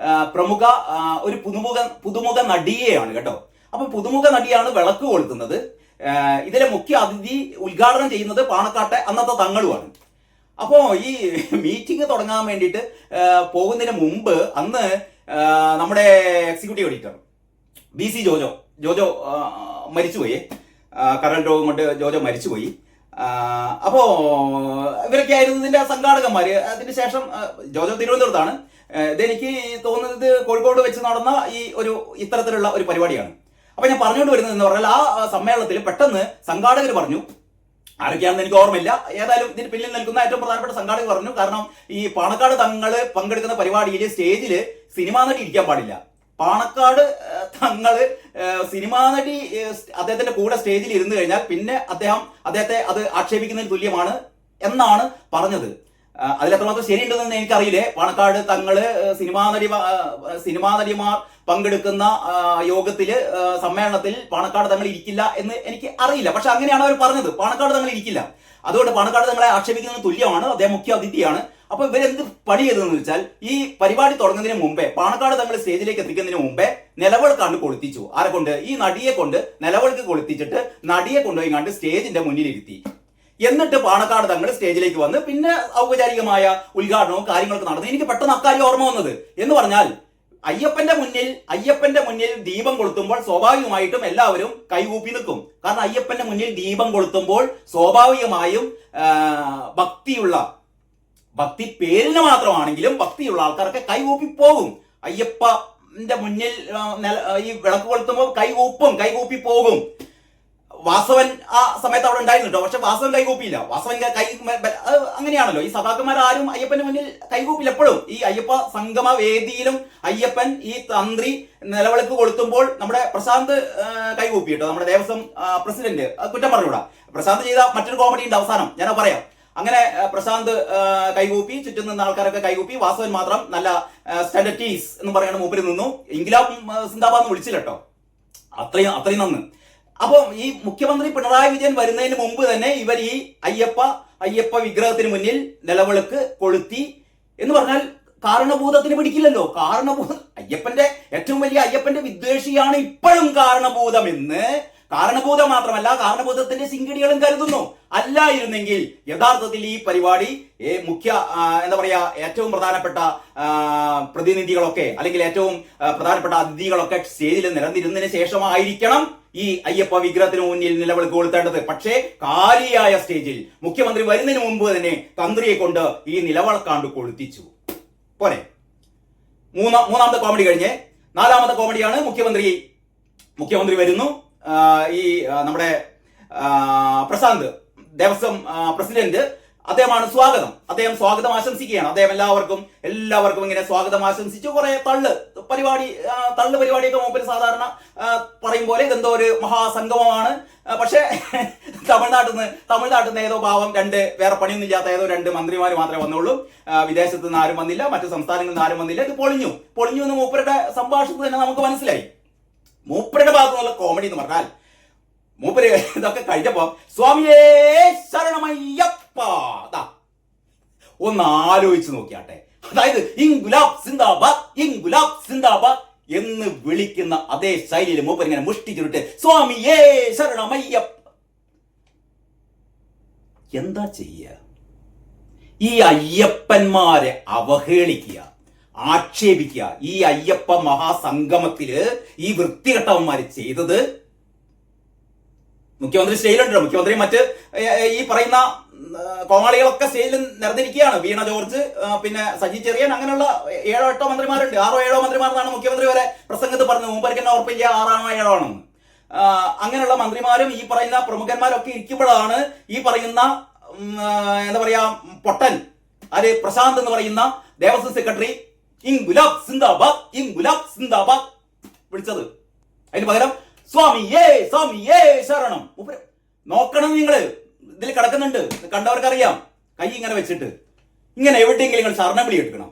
പ്രമുഖ ഒരു പുതുമുഖ നടിയെയാണ് കേട്ടോ. അപ്പൊ പുതുമുഖ നടിയാണ് വിളക്ക് കൊളുത്തുന്നത്. ഇതിലെ മുഖ്യ അതിഥി ഉദ്ഘാടനം ചെയ്യുന്നത് പാണക്കാട്ടെ അന്നത്തെ തങ്ങളുമാണ്. അപ്പോ ഈ മീറ്റിംഗ് തുടങ്ങാൻ വേണ്ടിയിട്ട് പോകുന്നതിന് മുമ്പ് അന്ന് നമ്മുടെ എക്സിക്യൂട്ടീവ് എഡിറ്റർ BC ജോജോ മരിച്ചുപോയി. കരൾ രോഗം കൊണ്ട് ജോജോ മരിച്ചുപോയി. അപ്പോ ഇവരൊക്കെ ആയിരുന്നു ഇതിന്റെ സംഘാടകന്മാര്. അതിന് ശേഷം ജോജോ തിരുവനന്തപുരത്താണ്. ഇതെനിക്ക് തോന്നുന്നത് കോഴിക്കോട് വെച്ച് നടന്ന ഇത്തരത്തിലുള്ള ഒരു പരിപാടിയാണ്. അപ്പൊ ഞാൻ പറഞ്ഞുകൊണ്ട് വരുന്നത് എന്ന് പറഞ്ഞാൽ ആ സമ്മേളനത്തിൽ പെട്ടെന്ന് സംഘാടകർ പറഞ്ഞു, ആരൊക്കെയാണെന്ന് എനിക്ക് ഓർമ്മയില്ല, ഏതായാലും ഇതിന് പിന്നിൽ നിൽക്കുന്ന ഏറ്റവും പ്രധാനപ്പെട്ട സംഘാടകർ പറഞ്ഞു, കാരണം ഈ പാണക്കാട് തങ്ങള് പങ്കെടുക്കുന്ന പരിപാടിയിൽ സ്റ്റേജിൽ സിനിമാ നടി ഇരിക്കാൻ പാടില്ല. പാണക്കാട് തങ്ങള് സിനിമാ നടി അദ്ദേഹത്തിന്റെ കൂടെ സ്റ്റേജിൽ ഇരുന്ന് കഴിഞ്ഞാൽ പിന്നെ അദ്ദേഹത്തെ അത് ആക്ഷേപിക്കുന്നതിന് തുല്യമാണ് എന്നാണ് പറഞ്ഞത്. അതിലെത്രമാത്രം ശരിയുണ്ടെന്ന് എനിക്കറിയില്ലേ. പാണക്കാട് തങ്ങള് സിനിമാ നടിമാർ പങ്കെടുക്കുന്ന സമ്മേളനത്തിൽ പാണക്കാട് തങ്ങൾ ഇരിക്കില്ല എന്ന് എനിക്ക് അറിയില്ല. പക്ഷെ അങ്ങനെയാണ് അവർ പറഞ്ഞത്, പാണക്കാട് തങ്ങൾ ഇരിക്കില്ല. അതുകൊണ്ട് പാണക്കാട് തങ്ങളെ ആക്ഷേപിക്കുന്നതിന് തുല്യമാണ്, അദ്ദേഹം മുഖ്യ അതിഥിയാണ്. അപ്പൊ ഇവരെന്ത് പണി ചെയ്തതെന്ന് വെച്ചാൽ, ഈ പരിപാടി തുടങ്ങുന്നതിന് മുമ്പേ, പാണക്കാട് തങ്ങൾ സ്റ്റേജിലേക്ക് എത്തിക്കുന്നതിന് മുമ്പേ നിലവിളക്കാണ്ട് കൊളുത്തിച്ചു. ആരെ കൊണ്ട്? ഈ നടിയെ കൊണ്ട് നിലവിളക്ക് കൊളുത്തിച്ചിട്ട് നടിയെ കൊണ്ടുപോയി കണ്ട് സ്റ്റേജിന്റെ മുന്നിലിരുത്തി. എന്നിട്ട് പാണക്കാട് തങ്ങൾ സ്റ്റേജിലേക്ക് വന്ന് പിന്നെ ഔപചാരികമായ ഉദ്ഘാടനവും കാര്യങ്ങളൊക്കെ നടന്നു. എനിക്ക് പെട്ടെന്ന് അക്കാര്യം ഓർമ്മ വന്നത് എന്ന് പറഞ്ഞാൽ, അയ്യപ്പന്റെ മുന്നിൽ ദീപം കൊളുത്തുമ്പോൾ സ്വാഭാവികമായിട്ടും എല്ലാവരും കൈകൂപ്പി നിൽക്കും. കാരണം അയ്യപ്പന്റെ മുന്നിൽ ദീപം കൊളുത്തുമ്പോൾ സ്വാഭാവികമായും ഭക്തി പേരിന് മാത്രമാണെങ്കിലും ഭക്തിയുള്ള ആൾക്കാരൊക്കെ കൈകൂപ്പി പോകും. അയ്യപ്പന്റെ മുന്നിൽ ഈ വിളക്ക് കൊളുത്തുമ്പോൾ കൈകൂപ്പി പോകും. വാസവൻ ആ സമയത്ത് അവിടെ ഉണ്ടായിരുന്നു കേട്ടോ. പക്ഷെ വാസവൻ കൈകൂപ്പിയില്ല. വാസവൻ അങ്ങനെയാണല്ലോ, ഈ സഭാക്കന്മാരും അയ്യപ്പന്റെ മുന്നിൽ കൈകൂപ്പില്ല. എപ്പോഴും ഈ അയ്യപ്പ സംഗമ വേദിയിലും അയ്യപ്പൻ ഈ തന്ത്രി നിലവിളക്ക് കൊളുത്തുമ്പോൾ നമ്മുടെ പ്രശാന്ത് കൈകൂപ്പി കേട്ടോ, നമ്മുടെ ദേവസ്വം പ്രസിഡന്റ്. കുറ്റം പറഞ്ഞുകൂടാ. പ്രശാന്ത് ചെയ്ത മറ്റൊരു കോമഡി ഉണ്ട് അവസാനം, ഞാനത് പറയാം. അങ്ങനെ പ്രശാന്ത് കൈകൂപ്പി, ചുറ്റും നിന്ന ആൾക്കാരൊക്കെ കൈകൂപ്പി. വാസവൻ മാത്രം നല്ല സ്റ്റാൻഡർഡീസ് എന്ന് പറയുന്ന മൂപ്പര് നിന്നു. ഇംഗ്ലാബ് സിന്ദാബാദ് വിളിച്ചില്ല കേട്ടോ. അത്രയും നന്ന്. അപ്പൊ ഈ മുഖ്യമന്ത്രി പിണറായി വിജയൻ വരുന്നതിന് മുമ്പ് തന്നെ ഇവർ ഈ അയ്യപ്പ വിഗ്രഹത്തിന് മുന്നിൽ നിലവിളക്ക് കൊളുത്തി എന്ന് പറഞ്ഞാൽ കാരണഭൂതത്തിന് പിടിക്കില്ലല്ലോ. ഏറ്റവും വലിയ അയ്യപ്പന്റെ വിദ്വേഷിയാണ് ഇപ്പോഴും കാരണഭൂതമെന്ന് കാരണഭൂതം മാത്രമല്ല, കാരണഭൂതത്തിന്റെ സിംഗടികളും കരുതുന്നു. അല്ലായിരുന്നെങ്കിൽ യഥാർത്ഥത്തിൽ ഈ പരിപാടി ഏറ്റവും പ്രധാനപ്പെട്ട പ്രതിനിധികളൊക്കെ അല്ലെങ്കിൽ ഏറ്റവും പ്രധാനപ്പെട്ട അതിഥികളൊക്കെ സ്റ്റേജിൽ നിരന്നിരുന്നതിന് ശേഷമായിരിക്കണം ഈ അയ്യപ്പ വിഗ്രഹത്തിന് മുന്നിൽ നിലവിളക്ക് കൊളുത്തേണ്ടത്. പക്ഷേ കാലിയായ സ്റ്റേജിൽ മുഖ്യമന്ത്രി വരുന്നതിന് മുമ്പ് തന്നെ തന്ത്രിയെ കൊണ്ട് ഈ നിലവിളക്കാണ്ട് കൊളുത്തിച്ചു. പോരെ. മൂന്നാമത്തെ കോമഡി കഴിഞ്ഞ് നാലാമത്തെ കോമഡിയാണ്. മുഖ്യമന്ത്രി വരുന്നു. ഈ നമ്മുടെ പ്രശാന്ത് ദേവസ്വം പ്രസിഡന്റ് അദ്ദേഹം സ്വാഗതം ആശംസിക്കുകയാണ്. അദ്ദേഹം എല്ലാവർക്കും ഇങ്ങനെ സ്വാഗതം ആശംസിച്ചു. കുറെ തള്ളു പരിപാടിയൊക്കെ മൂപ്പര് സാധാരണ പറയും പോലെ ഇതെന്തോ ഒരു മഹാസംഗമമാണ്. പക്ഷെ തമിഴ്നാട്ടിൽ നിന്ന് ഏതോ പാവം വേറെ പണിയൊന്നും ഇല്ലാത്ത ഏതോ 2 മന്ത്രിമാർ മാത്രമേ വന്നുള്ളൂ. വിദേശത്ത് നിന്ന് ആരും വന്നില്ല, മറ്റു സംസ്ഥാനങ്ങളിൽ നിന്ന് ആരും വന്നില്ല. ഇത് പൊളിഞ്ഞു എന്ന് മൂപ്പരുടെ സംഭാഷണത്തിൽ തന്നെ നമുക്ക് മനസ്സിലായി. മൂപ്പരുടെ ഭാഗത്തു നിന്നുള്ള കോമഡി എന്ന് പറഞ്ഞാൽ, മൂപ്പര് ഇതൊക്കെ കഴിഞ്ഞപ്പോ സ്വാമിയേ ശരണമയ്യപ്പ ഒന്ന് ആലോചിച്ച് നോക്കിയാട്ടെ. അതായത് ഇൻകുലാബ് സിന്ദാബാദ്, ഇൻകുലാബ് സിന്ദാബാദ് എന്ന് വിളിക്കുന്ന അതേ ശൈലിയിൽ മൂപ്പർ ഇങ്ങനെ മുഷ്ടി ചുരുട്ട് സ്വാമിയേ ശരണമയ്യപ്പ. എന്താ ചെയ്യുക? ഈ അയ്യപ്പന്മാരെ അവഹേളിക്കുക, ആക്ഷേപിക്കുക. ഈ അയ്യപ്പ മഹാസംഗമത്തില് ഈ വൃത്തികെട്ടവന്മാര് ചെയ്തത്, മുഖ്യമന്ത്രി സ്റ്റേജിലുണ്ടല്ലോ, മുഖ്യമന്ത്രി മറ്റ് ഈ പറയുന്ന കോമാളികളൊക്കെ സ്റ്റേജിൽ നിറഞ്ഞിരിക്കുകയാണ്. വീണ ജോർജ്, പിന്നെ സജി ചെറിയാൻ, അങ്ങനെയുള്ള 7-8 മന്ത്രിമാരുണ്ട്. 6-7 മന്ത്രിമാരെന്നാണ് മുഖ്യമന്ത്രി വരെ പ്രസംഗത്ത് പറഞ്ഞത്. മുമ്പർക്ക് തന്നെ ഉറപ്പില്ല 6-ആണോ 7-ആണോ. അങ്ങനെയുള്ള മന്ത്രിമാരും ഈ പറയുന്ന പ്രമുഖന്മാരൊക്കെ ഇരിക്കുമ്പോഴാണ് ഈ പറയുന്ന എന്താ പറയാ പൊട്ടൻ ആര് പ്രശാന്ത് എന്ന് പറയുന്ന ദേവസ്വം സെക്രട്ടറി ഇൻകുലാബ് സിന്ദാബാദ്, ഇൻകുലാബ് സിന്ദാബാദ് വിളിച്ചത്. അതിന് പകരം സ്വാമിയേ സ്വാമിയേ ശരണം. നോക്കണം, നിങ്ങള് ഇതിൽ കിടക്കുന്നുണ്ട്, കണ്ടവർക്കറിയാം. കൈ ഇങ്ങനെ വെച്ചിട്ട് ഇങ്ങനെ എവിടെയെങ്കിലും നിങ്ങൾ ശരണം വിളി എടുക്കണം.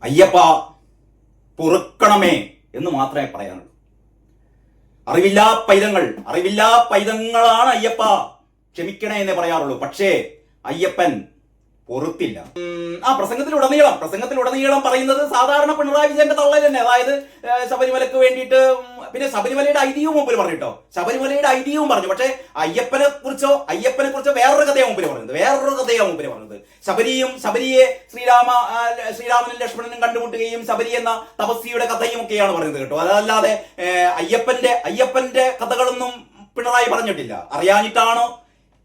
അയ്യപ്പ പൊറുക്കണമേ എന്ന് മാത്രമേ പറയാനുള്ളൂ. അറിവില്ലാ പൈതങ്ങളാണ് അയ്യപ്പ, ക്ഷമിക്കണേ എന്നേ പറയാറുള്ളൂ. പക്ഷേ അയ്യപ്പൻ പൊറുത്തില്ല. പ്രസംഗത്തിലുടനീളം പറയുന്നത് സാധാരണ പിണറായി വിജയന്റെ തള്ളൽ തന്നെ. അതായത് ശബരിമലക്ക് വേണ്ടിയിട്ട്, പിന്നെ ശബരിമലയുടെ ഐതിഹ്യവും മുമ്പിൽ പറഞ്ഞിട്ടോ, ശബരിമലയുടെ ഐതിഹ്യവും പറഞ്ഞു. പക്ഷെ അയ്യപ്പനെ കുറിച്ചോ വേറൊരു കഥയാണ് മുമ്പിൽ പറഞ്ഞത്. ശബരിയെ ശ്രീരാമനും ലക്ഷ്മണനും കണ്ടുമുട്ടുകയും ശബരി എന്ന തപസ്വിയുടെ കഥയും ഒക്കെയാണ് പറയുന്നത് കേട്ടോ. അതല്ലാതെ അയ്യപ്പന്റെ കഥകളൊന്നും പിണറായി പറഞ്ഞിട്ടില്ല. അറിയാനിട്ടാണോ?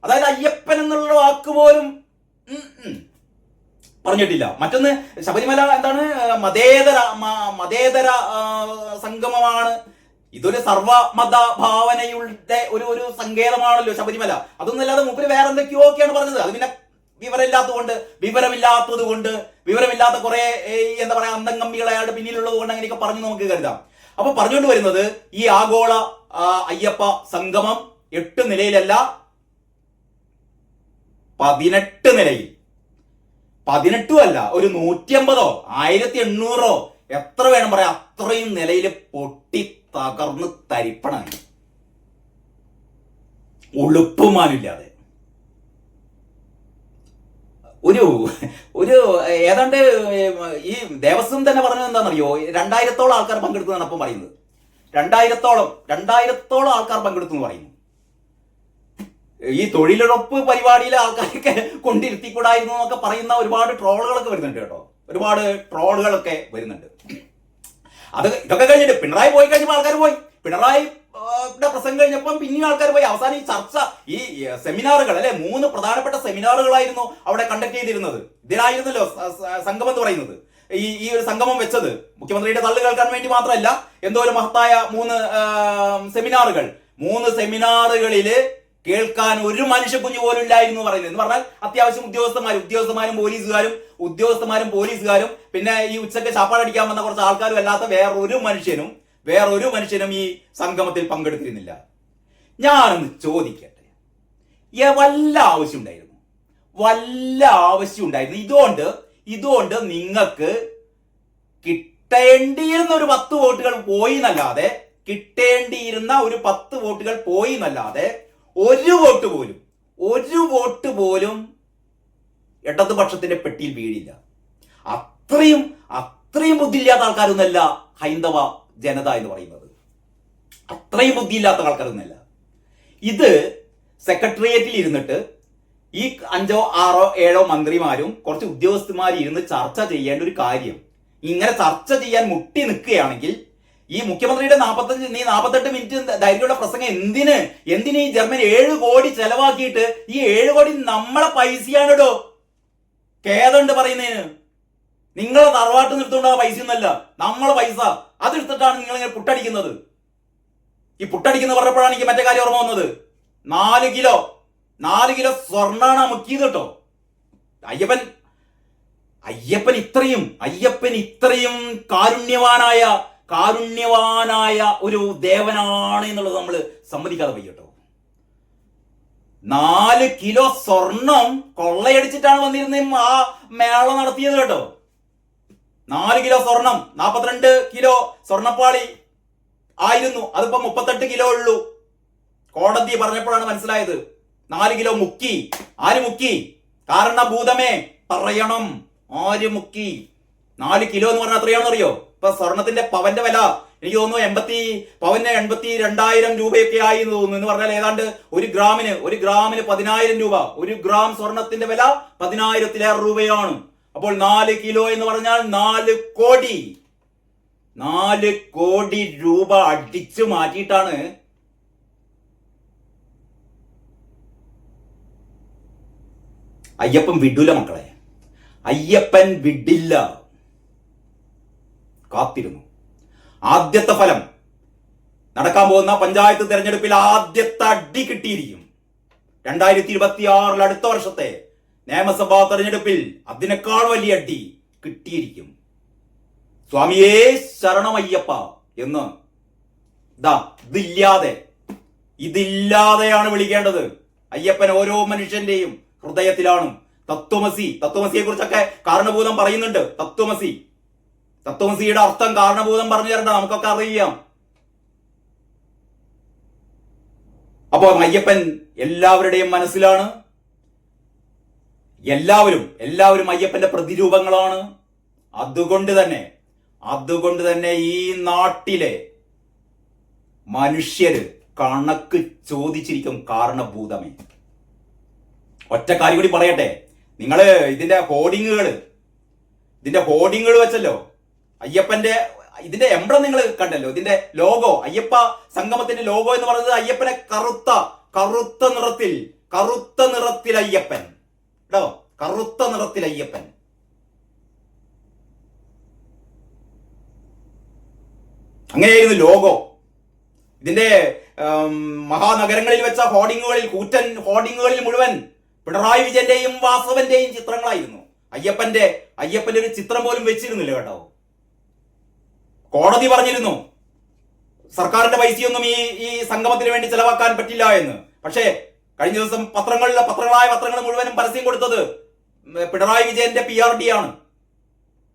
അതായത് അയ്യപ്പൻ എന്നുള്ള വാക്ക് പോലും പറഞ്ഞിട്ടില്ല. മറ്റൊന്ന്, ശബരിമല എന്താണ്, മതേതര സംഗമമാണ്. ഇതൊരു സർവമത ഭാവനയുടെ ഒരു സങ്കേതമാണല്ലോ ശബരിമല. അതൊന്നും അല്ലാതെ മൂപ്പര് വേറെ എന്തൊക്കെയൊക്കെയാണ് പറഞ്ഞത്. അത് പിന്നെ വിവരമില്ലാത്ത കുറെ എന്താ പറയാ അന്തംഗമ്മികൾ അയാളുടെ പിന്നിലുള്ളത് കൊണ്ട് അങ്ങനെയൊക്കെ പറഞ്ഞു നമുക്ക് കരുതാം. അപ്പൊ പറഞ്ഞുകൊണ്ട് വരുന്നത് ഈ ആഗോള അയ്യപ്പ സംഗമം 8 നിലയിലല്ല, 18 നിലയിൽ, 18 അല്ല, ഒരു 150 1800 എത്ര വേണം പറയാം, അത്രയും നിലയിൽ പൊട്ടി തകർന്ന് തരിപ്പണായി, ഉളുപ്പുമാനില്ലാതെ. ഒരു ഏതാണ്ട് ഈ ദേവസ്വം തന്നെ പറഞ്ഞത് എന്താണെന്നറിയോ, 2000-ഓളം ആൾക്കാർ പങ്കെടുത്തു എന്നാണ് അപ്പം പറയുന്നത്. 2000-ഓളം ആൾക്കാർ പങ്കെടുത്തു എന്ന് പറയുന്നു. ഈ തൊഴിലുറപ്പ് പരിപാടിയിലെ ആൾക്കാരൊക്കെ കൊണ്ടിരുത്തിക്കൂടായിരുന്നു എന്നൊക്കെ പറയുന്ന ഒരുപാട് ട്രോളുകളൊക്കെ വരുന്നുണ്ട് കേട്ടോ. ഇതൊക്കെ കഴിഞ്ഞിട്ട് പിണറായി പോയി കഴിഞ്ഞപ്പോൾ ആൾക്കാർ പോയി. പിണറായി പ്രസംഗം കഴിഞ്ഞപ്പം പിന്നെയും ആൾക്കാർ പോയി. അവസാനം ഈ ചർച്ച, ഈ സെമിനാറുകൾ അല്ലെ, 3 പ്രധാനപ്പെട്ട സെമിനാറുകളായിരുന്നു അവിടെ കണ്ടക്ട് ചെയ്തിരുന്നത്. ഇതിനായിരുന്നല്ലോ സംഗമം എന്ന് പറയുന്നത്. ഈ ഒരു സംഗമം വെച്ചത് മുഖ്യമന്ത്രിയുടെ തള്ളു കേൾക്കാൻ വേണ്ടി മാത്രമല്ല, എന്തോ ഒരു മഹത്തായ 3 സെമിനാറുകളില് കേൾക്കാൻ ഒരു മനുഷ്യ കുഞ്ഞു പോലും ഇല്ലായിരുന്നു പറയുന്നത്. എന്ന് പറഞ്ഞാൽ അത്യാവശ്യം ഉദ്യോഗസ്ഥന്മാരും പോലീസുകാരും പിന്നെ ഈ ഉച്ചക്ക് ചാപ്പാടടിക്കാൻ വന്ന കുറച്ച് ആൾക്കാരും അല്ലാത്ത വേറൊരു മനുഷ്യനും ഈ സംഗമത്തിൽ പങ്കെടുത്തിരുന്നില്ല. ഞാനൊന്ന് ചോദിക്കട്ടെ, വല്ല ആവശ്യം ഉണ്ടായിരുന്നു? ഇതുകൊണ്ട് നിങ്ങൾക്ക് കിട്ടേണ്ടിയിരുന്ന ഒരു 10 വോട്ടുകൾ പോയി എന്നല്ലാതെ ഒരു വോട്ട് പോലും ഇടതുപക്ഷത്തിന്റെ പെട്ടിയിൽ വീഴില്ല. അത്രയും ബുദ്ധിയില്ലാത്ത ആൾക്കാരൊന്നല്ല ഹൈന്ദവ ജനത എന്ന് പറയുന്നത്. അത്രയും ബുദ്ധിയില്ലാത്ത ആൾക്കാരൊന്നല്ല. ഇത് സെക്രട്ടേറിയറ്റിൽ ഇരുന്നിട്ട് ഈ 5, 6, 7 മന്ത്രിമാരും കുറച്ച് ഉദ്യോഗസ്ഥന്മാരും ഇരുന്ന് ചർച്ച ചെയ്യേണ്ട ഒരു കാര്യം, ഇങ്ങനെ ചർച്ച ചെയ്യാൻ മുട്ടി നിൽക്കുകയാണെങ്കിൽ ഈ മുഖ്യമന്ത്രിയുടെ 48 മിനിറ്റ് ദൈർഘ്യമുള്ള പ്രസംഗം എന്തിന് ഈ ജർമ്മനി 7 കോടി ചെലവാക്കിയിട്ട്, ഈ 7 കോടി നമ്മളെ പൈസയാണിടോ. ഖേദമുണ്ട് പറയുന്നതിന്. നിങ്ങളെ തറവാട്ട് നിർത്തുകൊണ്ട പൈസ ഒന്നല്ല, നമ്മളെ പൈസ അതെടുത്തിട്ടാണ് നിങ്ങൾ ഇങ്ങനെ പുട്ടടിക്കുന്നത്. ഈ പുട്ടടിക്കുന്ന പറഞ്ഞപ്പോഴാണ് എനിക്ക് മറ്റേ കാര്യം ഓർമ്മ വന്നത്. 4 കിലോ സ്വർണ്ണാണ് മുക്കിയത് കേട്ടോ. അയ്യപ്പൻ ഇത്രയും കാരുണ്യവാനായ ഒരു ദേവനാണ് എന്നുള്ളത് നമ്മൾ സമ്മതിക്കാതെ പോയി കേട്ടോ. 4 കിലോ സ്വർണം കൊള്ളയടിച്ചിട്ടാണ് വന്നിരുന്ന ആ മേള നടത്തിയത് കേട്ടോ. 4 കിലോ സ്വർണം, 42 കിലോ സ്വർണ്ണപ്പാളി ആയിരുന്നു, അതിപ്പോ 38 കിലോ ഉള്ളൂ. കോടതി പറഞ്ഞപ്പോഴാണ് മനസ്സിലായത് 4 കിലോ മുക്കി ആര് മുക്കി? കാരണഭൂതമേ പറയണം, ആര് മുക്കി? 4 കിലോ എന്ന് പറഞ്ഞാൽ എത്രയാണെന്ന് അറിയോ? ഇപ്പൊ സ്വർണത്തിന്റെ പവന്റെ വില എനിക്ക് തോന്നുന്നു പവന് 82,000 രൂപയൊക്കെ ആയി എന്ന് തോന്നുന്നു. എന്ന് പറഞ്ഞാൽ ഏതാണ്ട് ഒരു ഗ്രാമിന് 10,000 രൂപ. 1 ഗ്രാം സ്വർണത്തിന്റെ വില 10,000-ലേറെ രൂപയാണ്. അപ്പോൾ 4 കിലോ എന്ന് പറഞ്ഞാൽ 4 കോടി. 4 കോടി രൂപ അടിച്ചു മാറ്റിയിട്ടാണ് അയ്യപ്പൻ വിടില്ല മക്കളെ. അയ്യപ്പൻ വിടില്ല. കാത്തിരുന്നു. ആദ്യത്തെ ഫലം നടക്കാൻ പോകുന്ന പഞ്ചായത്ത് തെരഞ്ഞെടുപ്പിൽ ആദ്യത്തെ അടി കിട്ടിയിരിക്കും. 2026 അടുത്ത വർഷത്തെ നിയമസഭാ തെരഞ്ഞെടുപ്പിൽ അതിനേക്കാൾ വലിയ അടി കിട്ടിയിരിക്കും. സ്വാമിയേ ശരണമയ്യപ്പ എന്ന് ഇതില്ലാതെയാണ് വിളിക്കേണ്ടത്. അയ്യപ്പൻ ഓരോ മനുഷ്യന്റെയും ഹൃദയത്തിലാണ്. തത്വമസിയെ കുറിച്ചൊക്കെ കാരണഭൂതം പറയുന്നുണ്ട്. തത്വമസിയുടെ അർത്ഥം കാരണഭൂതം പറഞ്ഞു തരണ്ട, നമുക്കൊക്കെ അറിയാം. അപ്പോ അയ്യപ്പൻ എല്ലാവരുടെയും മനസ്സിലാണ്. എല്ലാവരും അയ്യപ്പന്റെ പ്രതിരൂപങ്ങളാണ്. അതുകൊണ്ട് തന്നെ ഈ നാട്ടിലെ മനുഷ്യര് കണക്ക് ചോദിച്ചിരിക്കും കാരണഭൂതമേ. ഒറ്റ കാര്യം കൂടി പറയട്ടെ. നിങ്ങള് ഇതിന്റെ ഹോർഡിങ്ങുകൾ വെച്ചല്ലോ. അയ്യപ്പന്റെ ഇതിന്റെ എംബ്ലം നിങ്ങൾ കണ്ടല്ലോ. ഇതിന്റെ ലോഗോ, അയ്യപ്പ സംഗമത്തിന്റെ ലോഗോ എന്ന് പറയുന്നത് അയ്യപ്പനെ കറുത്ത നിറത്തിൽ അയ്യപ്പൻ കേട്ടോ. കറുത്ത നിറത്തിൽ അയ്യപ്പൻ. അങ്ങനെയായിരുന്നു ലോഗോ. ഇതിന്റെ മഹാനഗരങ്ങളിൽ വെച്ച കൂറ്റൻ ഹോർഡിങ്ങുകളിൽ മുഴുവൻ പിണറായി വിജയന്റെയും വാസവന്റെയും ചിത്രങ്ങളായിരുന്നു. അയ്യപ്പന്റെ ഒരു ചിത്രം പോലും വെച്ചിരുന്നില്ല കേട്ടോ. കോടതി പറഞ്ഞിരുന്നു സർക്കാരിന്റെ പൈസയൊന്നും ഈ സംഗമത്തിന് വേണ്ടി ചെലവാക്കാൻ പറ്റില്ല എന്ന്. പക്ഷേ കഴിഞ്ഞ ദിവസം പത്രങ്ങളായ പത്രങ്ങൾ മുഴുവനും പരസ്യം കൊടുത്തത് പിണറായി വിജയന്റെ PRD ആണ്.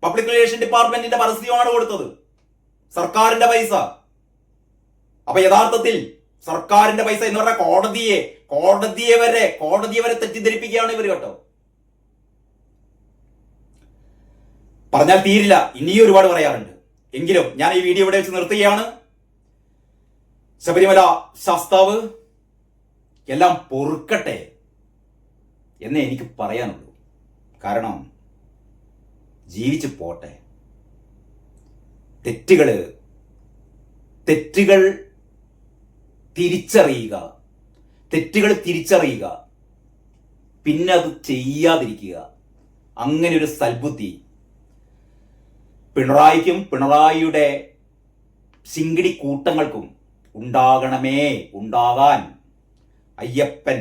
പബ്ലിക് റിലേഷൻ ഡിപ്പാർട്ട്മെന്റിന്റെ പരസ്യമാണ് കൊടുത്തത്. സർക്കാരിന്റെ പൈസ. അപ്പൊ യഥാർത്ഥത്തിൽ സർക്കാരിന്റെ പൈസ എന്ന് പറഞ്ഞാൽ കോടതിയെ വരെ തെറ്റിദ്ധരിപ്പിക്കുകയാണ് ഇവർ കേട്ടോ. പറഞ്ഞാൽ തീരില്ല, ഇനിയും ഒരുപാട് പറയാറുണ്ട്. എങ്കിലും ഞാൻ ഈ വീഡിയോ ഇവിടെ വെച്ച് നിർത്തുകയാണ്. ശബരിമല ശാസ്താവ് എല്ലാം പൊറുക്കട്ടെ എന്നേ എനിക്ക് പറയാനുള്ളൂ. കാരണം ജീവിച്ചു പോട്ടെ. തെറ്റുകൾ തിരിച്ചറിയുക, പിന്നെ അത് ചെയ്യാതിരിക്കുക. അങ്ങനെ ഒരു സൽബുദ്ധി പിണറായിക്കും പിണറായിയുടെ ശിങ്കിടി കൂട്ടങ്ങൾക്കും ഉണ്ടാകാൻ അയ്യപ്പൻ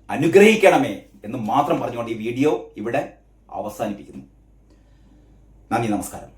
അനുഗ്രഹിക്കണമേ എന്ന് മാത്രം പറഞ്ഞുകൊണ്ട് ഈ വീഡിയോ ഇവിടെ അവസാനിപ്പിക്കുന്നു. നന്ദി, നമസ്കാരം.